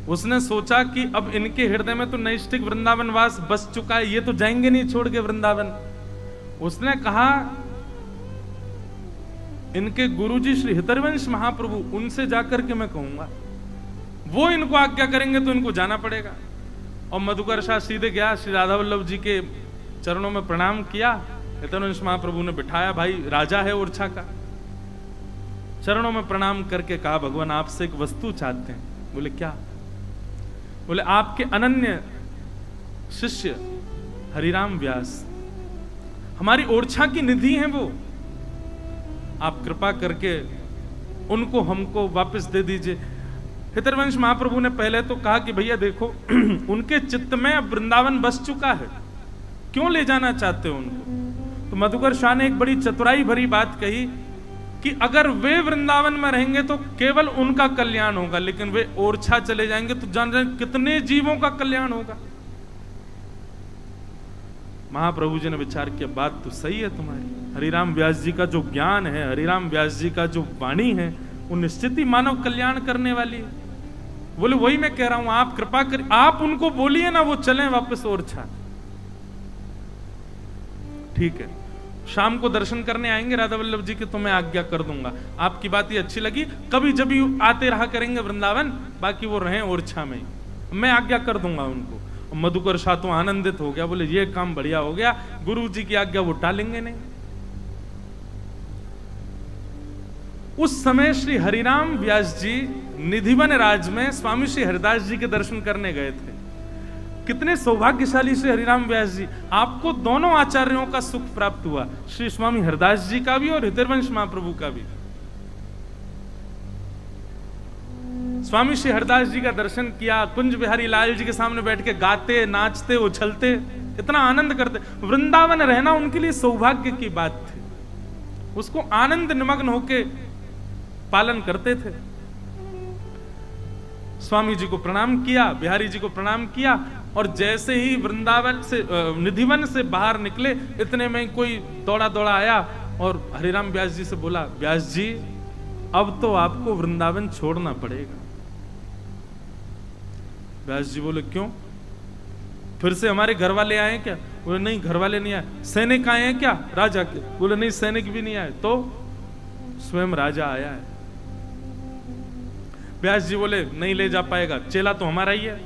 उसने सोचा कि अब इनके हृदय में तो नैष्ठिक वृंदावनवास बस चुका है, ये तो जाएंगे नहीं छोड़ के वृंदावन। उसने कहा इनके गुरुजी श्री हितरवंश महाप्रभु, उनसे जाकर के मैं कहूंगा वो इनको आज्ञा करेंगे तो इनको जाना पड़ेगा। और मधुकर शाह सीधे गया, श्री राधा वल्लभ जी के चरणों में प्रणाम किया। हितवंश महाप्रभु ने बिठाया, भाई राजा है ओरछा का। चरणों में प्रणाम करके कहा, भगवान आपसे एक वस्तु चाहते हैं। बोले क्या? बोले आपके अनन्य शिष्य हरिराम व्यास हमारी ओरछा की निधि हैं, वो आप कृपा करके उनको हमको वापस दे दीजिए। हितवंश महाप्रभु ने पहले तो कहा कि भैया देखो उनके चित्त में अब वृंदावन बस चुका है, क्यों ले जाना चाहते हो उनको? तो मधुकर शाह ने एक बड़ी चतुराई भरी बात कही कि अगर वे वृंदावन में रहेंगे तो केवल उनका कल्याण होगा, लेकिन वे ओरछा चले जाएंगे तो जान रहे कितने जीवों का कल्याण होगा। महाप्रभु जी ने विचार किया, बात तो सही है तुम्हारी। हरिराम व्यास जी का जो ज्ञान है, हरिराम व्यास जी का जो वाणी है, वो निश्चित ही मानव कल्याण करने वाली है। बोले वही मैं कह रहा हूं, आप कृपा कर आप उनको बोलिए ना, वो चलें वापस ओरछा। ठीक है, शाम को दर्शन करने आएंगे राधा वल्लभ जी के, तो मैं आज्ञा कर दूंगा। आपकी बात ये अच्छी लगी, कभी जब भी आते रहा करेंगे वृंदावन, बाकी वो रहें ओरछा में, मैं आज्ञा कर दूंगा उनको। मधुकर शाह तो आनंदित हो गया, बोले ये काम बढ़िया हो गया, गुरु जी की आज्ञा वो टालेंगे नहीं। उस समय श्री हरिराम व्यास जी निधिवन राज में स्वामी श्री हरिदास जी के दर्शन करने गए थे। कितने सौभाग्यशाली श्री हरिराम व्यास जी, आपको दोनों आचार्यों का सुख प्राप्त हुआ, श्री स्वामी हरिदास जी का भी और हितवंश महाप्रभु का भी। स्वामी श्री हरिदास जी का दर्शन किया, कुंज बिहारी लाल जी के सामने बैठ के गाते, नाचते, उछलते, इतना आनंद करते। वृंदावन रहना उनके लिए सौभाग्य की बात थी, उसको आनंद निमग्न होके पालन करते थे। स्वामी जी को प्रणाम किया, बिहारी जी को प्रणाम किया, और जैसे ही वृंदावन से निधिवन से बाहर निकले, इतने में कोई दौड़ा दौड़ा आया और हरिराम व्यास जी से बोला, व्यास जी अब तो आपको वृंदावन छोड़ना पड़ेगा। व्यास जी बोले क्यों? फिर से हमारे घर वाले आए क्या? बोले नहीं, घर वाले नहीं आए। सैनिक आए हैं क्या? राजा के? बोले नहीं, सैनिक भी नहीं आए। तो स्वयं राजा आया है। व्यास जी बोले नहीं ले जा पाएगा, चेला तो हमारा ही है।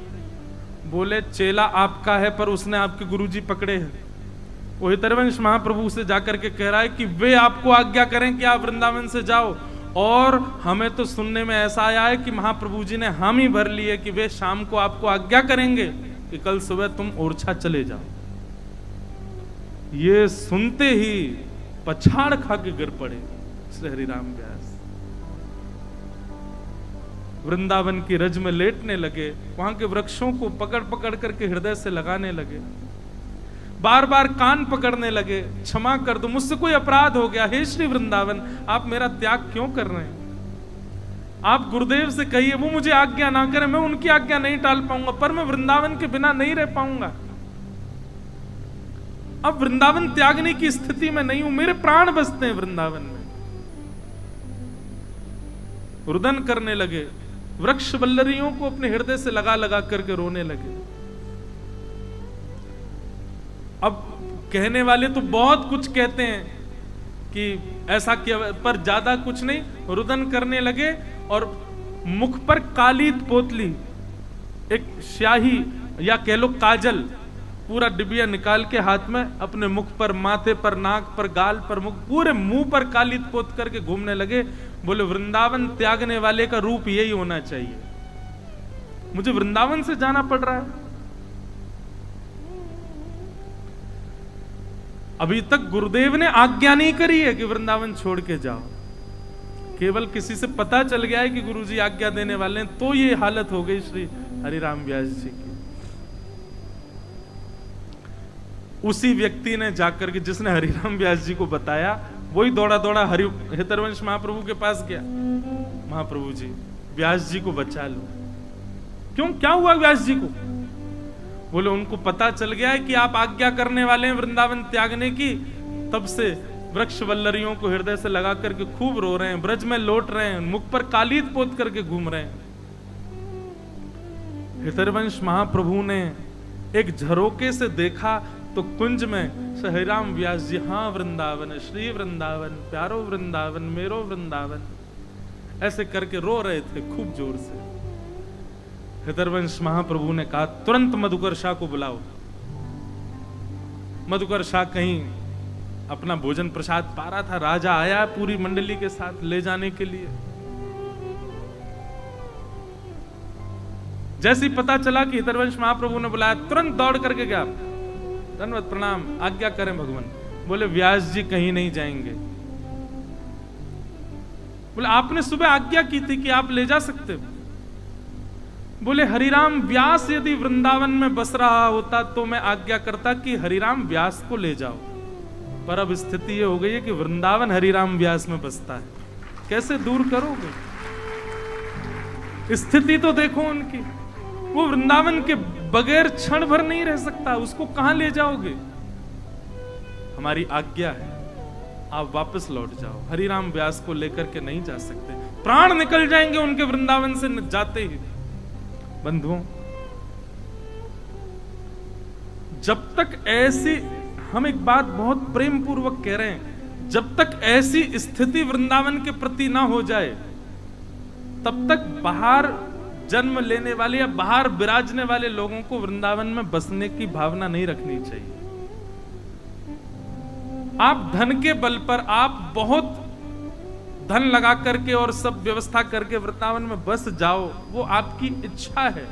बोले चेला आपका है, पर उसने आपके गुरुजी पकड़े हैं। वो हितवंश महाप्रभु से जाकर के कह रहा है कि वे आपको आज्ञा करें कि आप वृंदावन से जाओ, और हमें तो सुनने में ऐसा आया है कि महाप्रभु जी ने हामी भर ली है कि वे शाम को आपको आज्ञा करेंगे कि कल सुबह तुम ओरछा चले जाओ। ये सुनते ही पछाड़ खा के गिर पड़े श्री हरिराम व्यास, वृंदावन की रज में लेटने लगे, वहां के वृक्षों को पकड़ पकड़ करके हृदय से लगाने लगे, बार बार कान पकड़ने लगे, क्षमा कर दो, मुझसे कोई अपराध हो गया, हे श्री वृंदावन आप मेरा त्याग क्यों कर रहे हैं? आप गुरुदेव से कहिए वो मुझे आज्ञा ना करें, मैं उनकी आज्ञा नहीं टाल पाऊंगा, पर मैं वृंदावन के बिना नहीं रह पाऊंगा। अब वृंदावन त्यागने की स्थिति में नहीं हूं, मेरे प्राण बसते हैं वृंदावन में। रुदन करने लगे, वृक्ष वल्लरियों को अपने हृदय से लगा लगा करके रोने लगे। अब कहने वाले तो बहुत कुछ कहते हैं कि ऐसा किया, पर ज्यादा कुछ नहीं, रुदन करने लगे और मुख पर काली पोतली, एक स्याही या कह लो काजल, पूरा डिबिया निकाल के हाथ में अपने मुख पर, माथे पर, नाक पर, गाल पर, मुख, पूरे मुंह पर काली पोत करके घूमने लगे। बोले वृंदावन त्यागने वाले का रूप यही होना चाहिए, मुझे वृंदावन से जाना पड़ रहा है। अभी तक गुरुदेव ने आज्ञा नहीं करी है कि वृंदावन छोड़ के जाओ, केवल किसी से पता चल गया है कि गुरुजी आज्ञा देने वाले हैं, तो ये हालत हो गई श्री हरिराम व्यास जी की। उसी व्यक्ति ने जाकर के, जिसने हरिराम व्यास जी को बताया, वही दौड़ा दौड़ा हितवंश महाप्रभु के पास गया, महाप्रभु जी व्यास जी को बचा लो। क्यों, क्या हुआ व्यास जी को? बोले उनको पता चल गया है कि आप आज्ञा करने वाले हैं वृंदावन त्यागने की, तब से वृक्ष वल्लरियों को हृदय से लगा करके खूब रो रहे हैं, ब्रज में लौट रहे हैं, मुख पर कालीत पोत करके घूम रहे हैं। हितवंश महाप्रभु ने एक झरोके से देखा तो कुंज में हरिराम व्यास जी, हाँ वृंदावन, श्री वृंदावन, प्यारो वृंदावन, मेरो वृंदावन, ऐसे करके रो रहे थे खूब जोर से। हितरवंश महाप्रभु ने कहा तुरंत मधुकर शाह को बुलाओ। मधुकर शाह कहीं अपना भोजन प्रसाद पा रहा था, राजा आया पूरी मंडली के साथ ले जाने के लिए। जैसे ही पता चला कि हितरवंश महाप्रभु ने बुलाया, तुरंत दौड़ करके गया, धन्यवाद प्रणाम, आज्ञा करें भगवान। बोले व्यास जी कहीं नहीं जाएंगे। बोले आपने सुबह आज्ञा की थी कि आप ले जा सकते हो। बोले हरिराम व्यास यदि वृंदावन में बस रहा होता तो मैं आज्ञा करता कि हरिराम व्यास को ले जाओ, पर अब स्थिति ये हो गई है कि वृंदावन हरिराम व्यास में बसता है, कैसे दूर करोगे? स्थिति तो देखो उनकी, वो वृंदावन के बगैर क्षण भर नहीं रह सकता, उसको कहां ले जाओगे? हमारी आज्ञा है आप वापस लौट जाओ, हरिराम व्यास को लेकर के नहीं जा सकते, प्राण निकल जाएंगे उनके वृंदावन से जाते ही। बंधुओं, जब तक ऐसी, हम एक बात बहुत प्रेम पूर्वक कह रहे हैं, जब तक ऐसी स्थिति वृंदावन के प्रति ना हो जाए तब तक बाहर जन्म लेने वाले या बाहर विराजने वाले लोगों को वृंदावन में बसने की भावना नहीं रखनी चाहिए। आप धन के बल पर, आप बहुत धन लगा करके और सब व्यवस्था करके वृंदावन में बस जाओ, वो आपकी इच्छा है,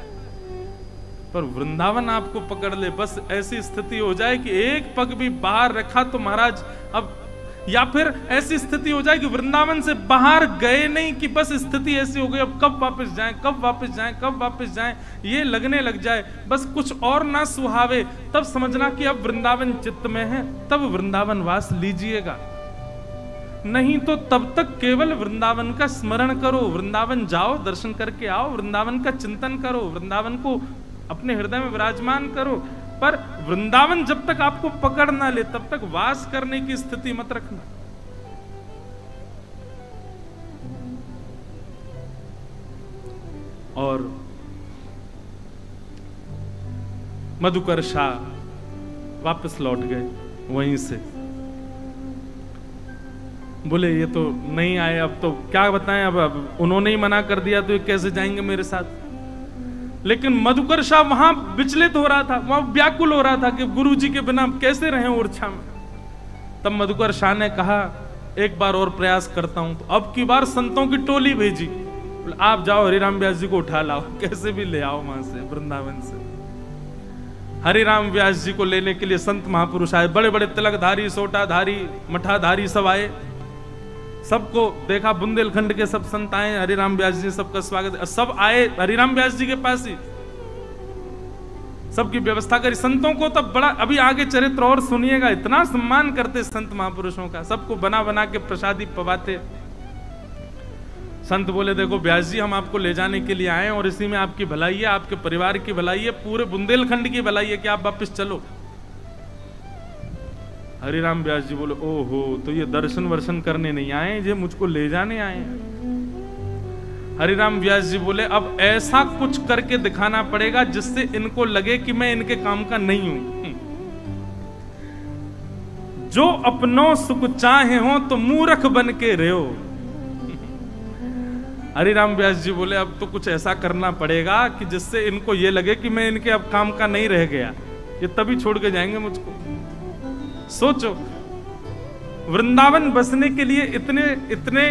पर वृंदावन आपको पकड़ ले, बस ऐसी स्थिति हो जाए कि एक पग भी बाहर रखा तो महाराज अब, या फिर ऐसी स्थिति हो जाए कि वृंदावन से बाहर गए नहीं, कि बस स्थिति ऐसी हो गई अब कब वापस जाएं, कब वापस जाएं, कब वापस जाएं, ये लगने लग जाए, बस कुछ और ना सुहावे, तब समझना कि अब वृंदावन चित्त में है, तब वृंदावन वास लीजिएगा। नहीं तो तब तक केवल वृंदावन का स्मरण करो, वृंदावन जाओ, दर्शन करके आओ, वृंदावन का चिंतन करो, वृंदावन को अपने हृदय में विराजमान करो, पर वृंदावन जब तक आपको पकड़ ना ले तब तक वास करने की स्थिति मत रखना। और मधुकर शाह वापस लौट गए वहीं से। बोले ये तो नहीं आए, अब तो क्या बताएं, अब उन्होंने ही मना कर दिया तो ये कैसे जाएंगे मेरे साथ। लेकिन मधुकर शाह वहां विचलित हो रहा था, वहां व्याकुल हो रहा था कि गुरुजी के बिना कैसे रहें ओरछा में। तब मधुकर शाह ने कहा एक बार और प्रयास करता हूं, तो अब की बार संतों की टोली भेजी, आप जाओ हरिराम व्यास जी को उठा लाओ, कैसे भी ले आओ वहां से, वृंदावन से। हरिराम व्यास जी को लेने के लिए संत महापुरुष आए, बड़े बड़े तिलकधारी, सोटाधारी, मठाधारी सब आए, सबको देखा, बुंदेलखंड के सब संत आए, हरिराम व्यास जी सबका स्वागत, सब आए हरिराम व्यास जी के पास ही, सबकी व्यवस्था करी। संतों को तब बड़ा, अभी आगे चरित्र और सुनिएगा, इतना सम्मान करते संत महापुरुषों का, सबको बना बना के प्रसादी पवाते। संत बोले देखो व्यास जी हम आपको ले जाने के लिए आए और इसी में आपकी भलाई है, आपके परिवार की भलाई है, पूरे बुंदेलखंड की भलाई है कि आप वापस चलो। हरिराम व्यास जी बोले ओहो, तो ये दर्शन वर्शन करने नहीं आए, ये मुझको ले जाने आए हैं। हरिराम व्यास जी बोले अब ऐसा कुछ करके दिखाना पड़ेगा जिससे इनको लगे कि मैं इनके काम का नहीं हूं। जो अपनों सुख चाहे हो तो मूर्ख बन के रहो। हरिराम व्यास जी बोले अब तो कुछ ऐसा करना पड़ेगा कि जिससे इनको ये लगे कि मैं इनके अब काम का नहीं रह गया, ये तभी छोड़ के जाएंगे मुझको। सोचो वृंदावन बसने के लिए इतने इतने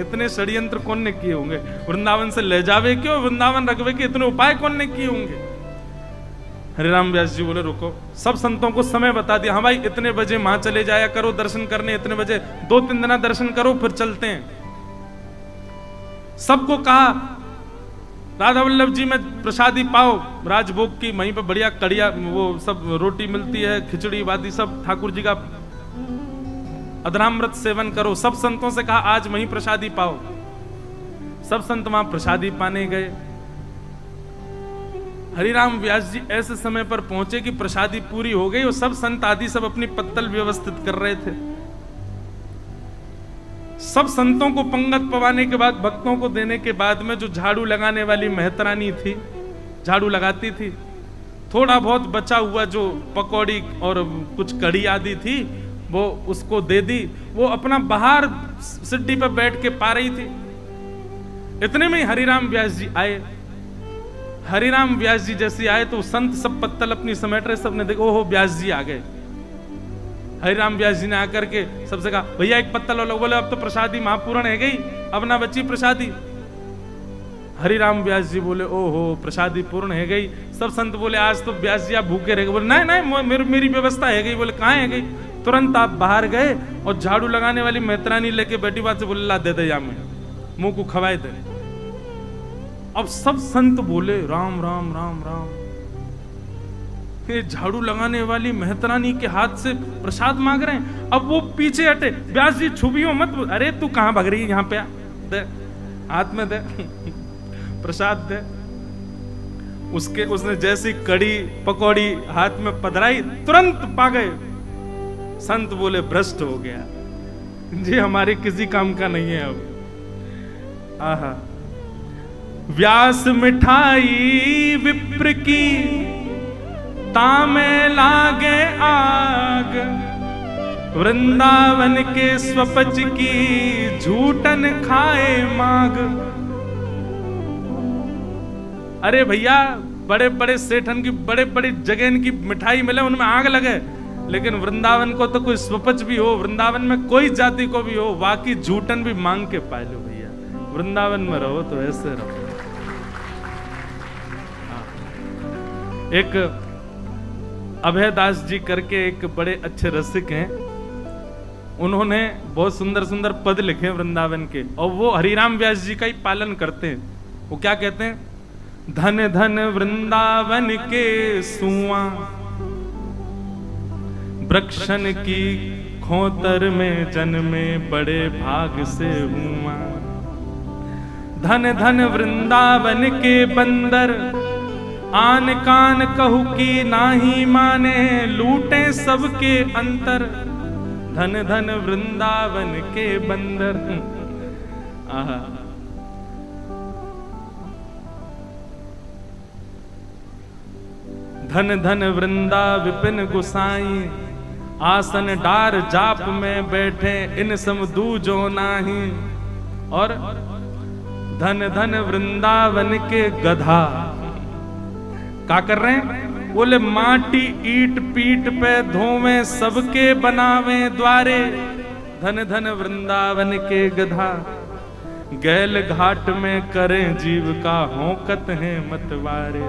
इतने षड्यंत्र कौन ने किए होंगे, वृंदावन से ले जावे के और वृंदावन रखवे के इतने उपाय कौन ने किए होंगे। हरिराम व्यास जी बोले रुको, सब संतों को समय बता दिया, हाँ भाई इतने बजे वहां चले जाया करो दर्शन करने, इतने बजे 2-3 दिन दर्शन करो फिर चलते हैं। सबको कहा राधा वल्लभ जी में प्रसादी पाओ, राजभोग की वहीं पर बढ़िया कड़िया वो सब रोटी मिलती है, खिचड़ी वादी सब, ठाकुर जी का अधरामृत सेवन करो। सब संतों से कहा आज वहीं प्रसादी पाओ। सब संत वहां प्रसादी पाने गए। हरिराम व्यास जी ऐसे समय पर पहुंचे कि प्रसादी पूरी हो गई और सब संत आदि सब अपनी पत्तल व्यवस्थित कर रहे थे। सब संतों को पंगत पवाने के बाद, भक्तों को देने के बाद में जो झाड़ू लगाने वाली मेहतरानी थी, झाड़ू लगाती थी, थोड़ा बहुत बचा हुआ जो पकौड़ी और कुछ कड़ी आदि थी वो उसको दे दी। वो अपना बाहर सिड्डी पर बैठ के पा रही थी। इतने में हरिराम व्यास जी आए। हरिराम व्यास जी जैसे आए तो संत सब पत्तल अपनी समेट रहे, सबने देखो ओहो व्यास जी आ गए। हरिराम व्यास जी ने आकर के सबसे कहा भैया एक पत्तल और, लोग बोले अब तो प्रसादी महापूर्ण है गई, अब ना बची प्रसादी। हरिराम व्यास जी बोले ओहो प्रसादी पूर्ण है गई। सब संत बोले आज तो व्यास जी आप भूखे रह गए। बोले नहीं नहीं मेरी व्यवस्था है गई। बोले कहाँ है गई? तुरंत आप बाहर गए और झाड़ू लगाने वाली मेहतरानी लेके बैठी बात से बोले ला दे दे या में मुंह को खवाए दे। अब सब संत बोले राम राम राम राम। ये झाड़ू लगाने वाली मेहतरानी के हाथ से प्रसाद मांग रहे हैं। अब वो पीछे हटे, व्यास जी छुपियो मत। अरे तू कहां भाग रही है, यहाँ पे आ, दे हाथ में दे प्रसाद दे। उसने जैसी कड़ी पकौड़ी हाथ में पधराई तुरंत पा गए। संत बोले भ्रष्ट हो गया जी, हमारे किसी काम का नहीं है अब। आहा व्यास मिठाई विप्र की तामे लागे आग, वृंदावन के स्वपच की झूठन खाए माग। अरे भैया बड़े बड़े सेठन की बड़े बड़ी जगह की मिठाई मिले उनमें आग लगे, लेकिन वृंदावन को तो कोई स्वपच भी हो, वृंदावन में कोई जाति को भी हो, वाकई झूठन भी मांग के पा लो भैया। वृंदावन में रहो तो ऐसे रहो। एक अभयदास जी करके एक बड़े अच्छे रसिक हैं, उन्होंने बहुत सुंदर सुंदर पद लिखे वृंदावन के, और वो हरिराम व्यास जी का ही पालन करते हैं। वो क्या कहते हैं? धन धन वृंदावन के सुआ, वृक्षन की खोतर में जन्मे बड़े भाग से हुआ। धन धन वृंदावन के बंदर, आन कान कहू की नाही माने, लूटे सबके अंतर। धन धन वृंदावन के बंदर। आहा धन धन वृंदा विपिन गुसाई, आसन डार जाप में बैठे इन सम दूजो नाही। और धन धन वृंदावन के गधा क्या कर रहे हैं? बोले माटी ईट पीट पे धोवे सबके बनावे द्वारे। धन धन वृंदावन के गधा, गैल घाट में करें जीव का होकत है मतवारे।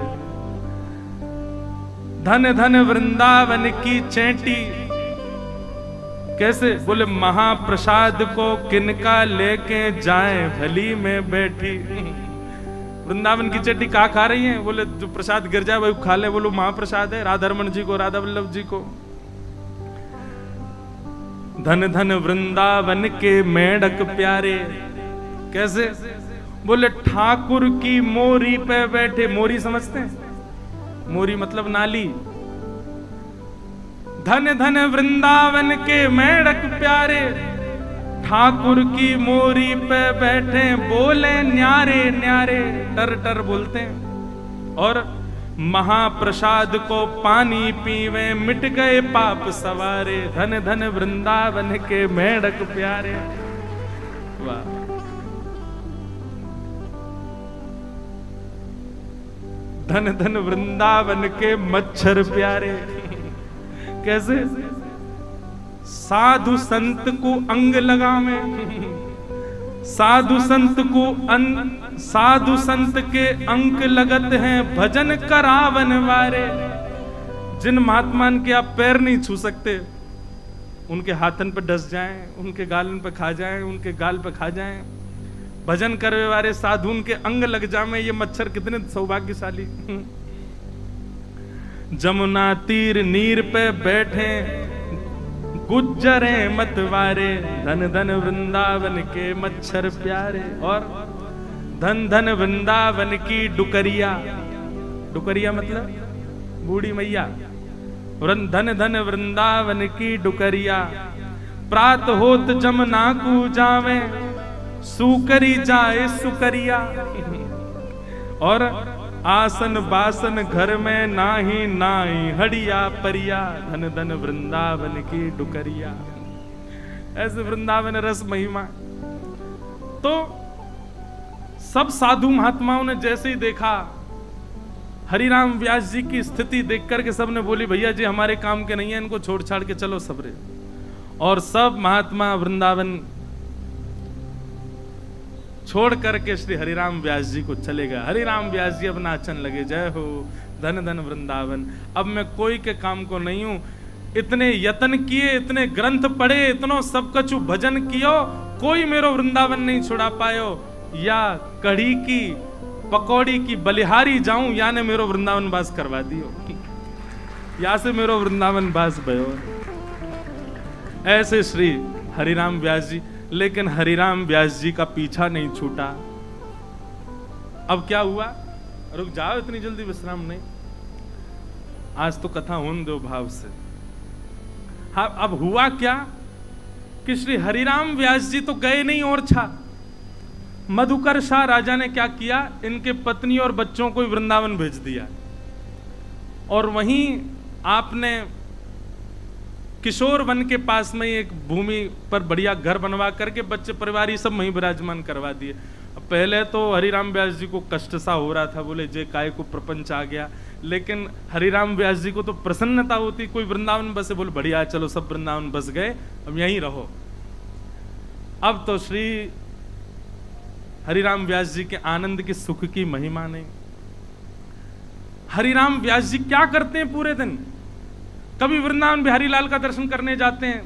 धन धन वृंदावन की चेंटी, कैसे? बोले महाप्रसाद को किनका लेके जाए भली में बैठी। वृंदावन की चट्टी कहा खा रही हैं? बोले जो प्रसाद गिर जाए वही खा ले। बोलो महाप्रसाद है राधा रमन जी को, राधा वल्लभ जी को। धन धन वृंदावन के मेढक प्यारे, कैसे? बोले ठाकुर की मोरी पे बैठे। मोरी समझते हैं? मोरी मतलब नाली। धन धन वृंदावन के मेढक प्यारे, ठाकुर की मोरी पे बैठे बोले न्यारे न्यारे, टर टर बोलते हैं। और महाप्रसाद को पानी पीवे मिट गए पाप सवारे। धन धन वृंदावन के मेढक प्यारे। वाह! धन धन वृंदावन के मच्छर प्यारे, कैसे? साधु संत को अंग लगावे, साधु संत को साधु संत के अंक लगत हैं भजन करावन वारे। जिन महात्मान के आप पैर नहीं छू सकते, उनके हाथन पे डस जाएं, उनके गालन पे खा जाएं, उनके गाल पे खा जाएं, भजन करवे वाले साधु उनके अंग लग जावे। ये मच्छर कितने सौभाग्यशाली। जमुना तीर नीर पे बैठे गुज्जरे मतवारे। धन धन वृंदावन के मच्छर प्यारे। और धन धन वृंदावन की डुकरिया, डुकरिया मतलब बूढ़ी मैया। धन धन वृंदावन की डुकरिया, प्रात होत जमुना को जावे, सुकरी जाए सुकरिया। और आसन बासन घर में नाही नाही हड़िया परिया। धन धन वृंदावन की डुकरिया। ऐसे वृंदावन रस महिमा। तो सब साधु महात्माओं ने जैसे ही देखा हरिराम व्यास जी की स्थिति देख करके सबने बोली भैया जी हमारे काम के नहीं है, इनको छोड़ छाड़ के चलो सबरे। और सब महात्मा वृंदावन छोड़ करके श्री हरिराम व्यास जी को चले गए। हरिराम व्यास जी अब नाचन लगे, जय हो धन धन वृंदावन, अब मैं कोई के काम को नहीं हूं। इतने यत्न किए, इतने ग्रंथ पढ़े, इतनो सब कछु भजन कियो, कोई मेरो वृंदावन नहीं छुड़ा पायो। या कढ़ी की पकौड़ी की बलिहारी जाऊं, या ने मेरो वृंदावन बास करवा दियो, या से मेरो वृंदावन बास भयो। ऐसे श्री हरिराम व्यास जी। लेकिन हरिराम व्यास जी का पीछा नहीं छूटा। अब क्या हुआ, रुक जाओ, इतनी जल्दी विश्राम नहीं, आज तो कथा होने दो भाव से। हाँ, अब हुआ क्या कि श्री हरिराम व्यास जी तो गए नहीं और छा। मधुकर शाह राजा ने क्या किया, इनके पत्नी और बच्चों को वृंदावन भेज दिया, और वहीं आपने किशोर वन के पास में एक भूमि पर बढ़िया घर बनवा करके बच्चे परिवार सब वहीं विराजमान करवा दिए। पहले तो हरिराम व्यास जी को कष्ट सा हो रहा था, बोले जे काय को प्रपंच आ गया, लेकिन हरिराम व्यास जी को तो प्रसन्नता होती, कोई वृंदावन बसे, बोले बढ़िया चलो सब वृंदावन बस गए, अब यहीं रहो। अब तो श्री हरिराम व्यास जी के आनंद की सुख की महिमा नहीं। हरिराम व्यास जी क्या करते हैं पूरे दिन, कभी वृंदावन बिहारी लाल का दर्शन करने जाते हैं,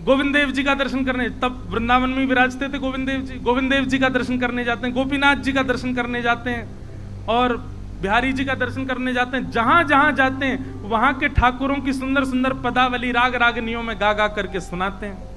गोविंद देव जी का दर्शन करने, तब वृंदावन में विराजते थे गोविंद देव जी, गोविंद देव जी का दर्शन करने जाते हैं, गोपीनाथ जी का दर्शन करने जाते हैं, और बिहारी जी का दर्शन करने जाते हैं। जहां जहां जाते हैं वहां के ठाकुरों की सुंदर सुंदर पदावली राग रागनियों में गा गा करके सुनाते हैं।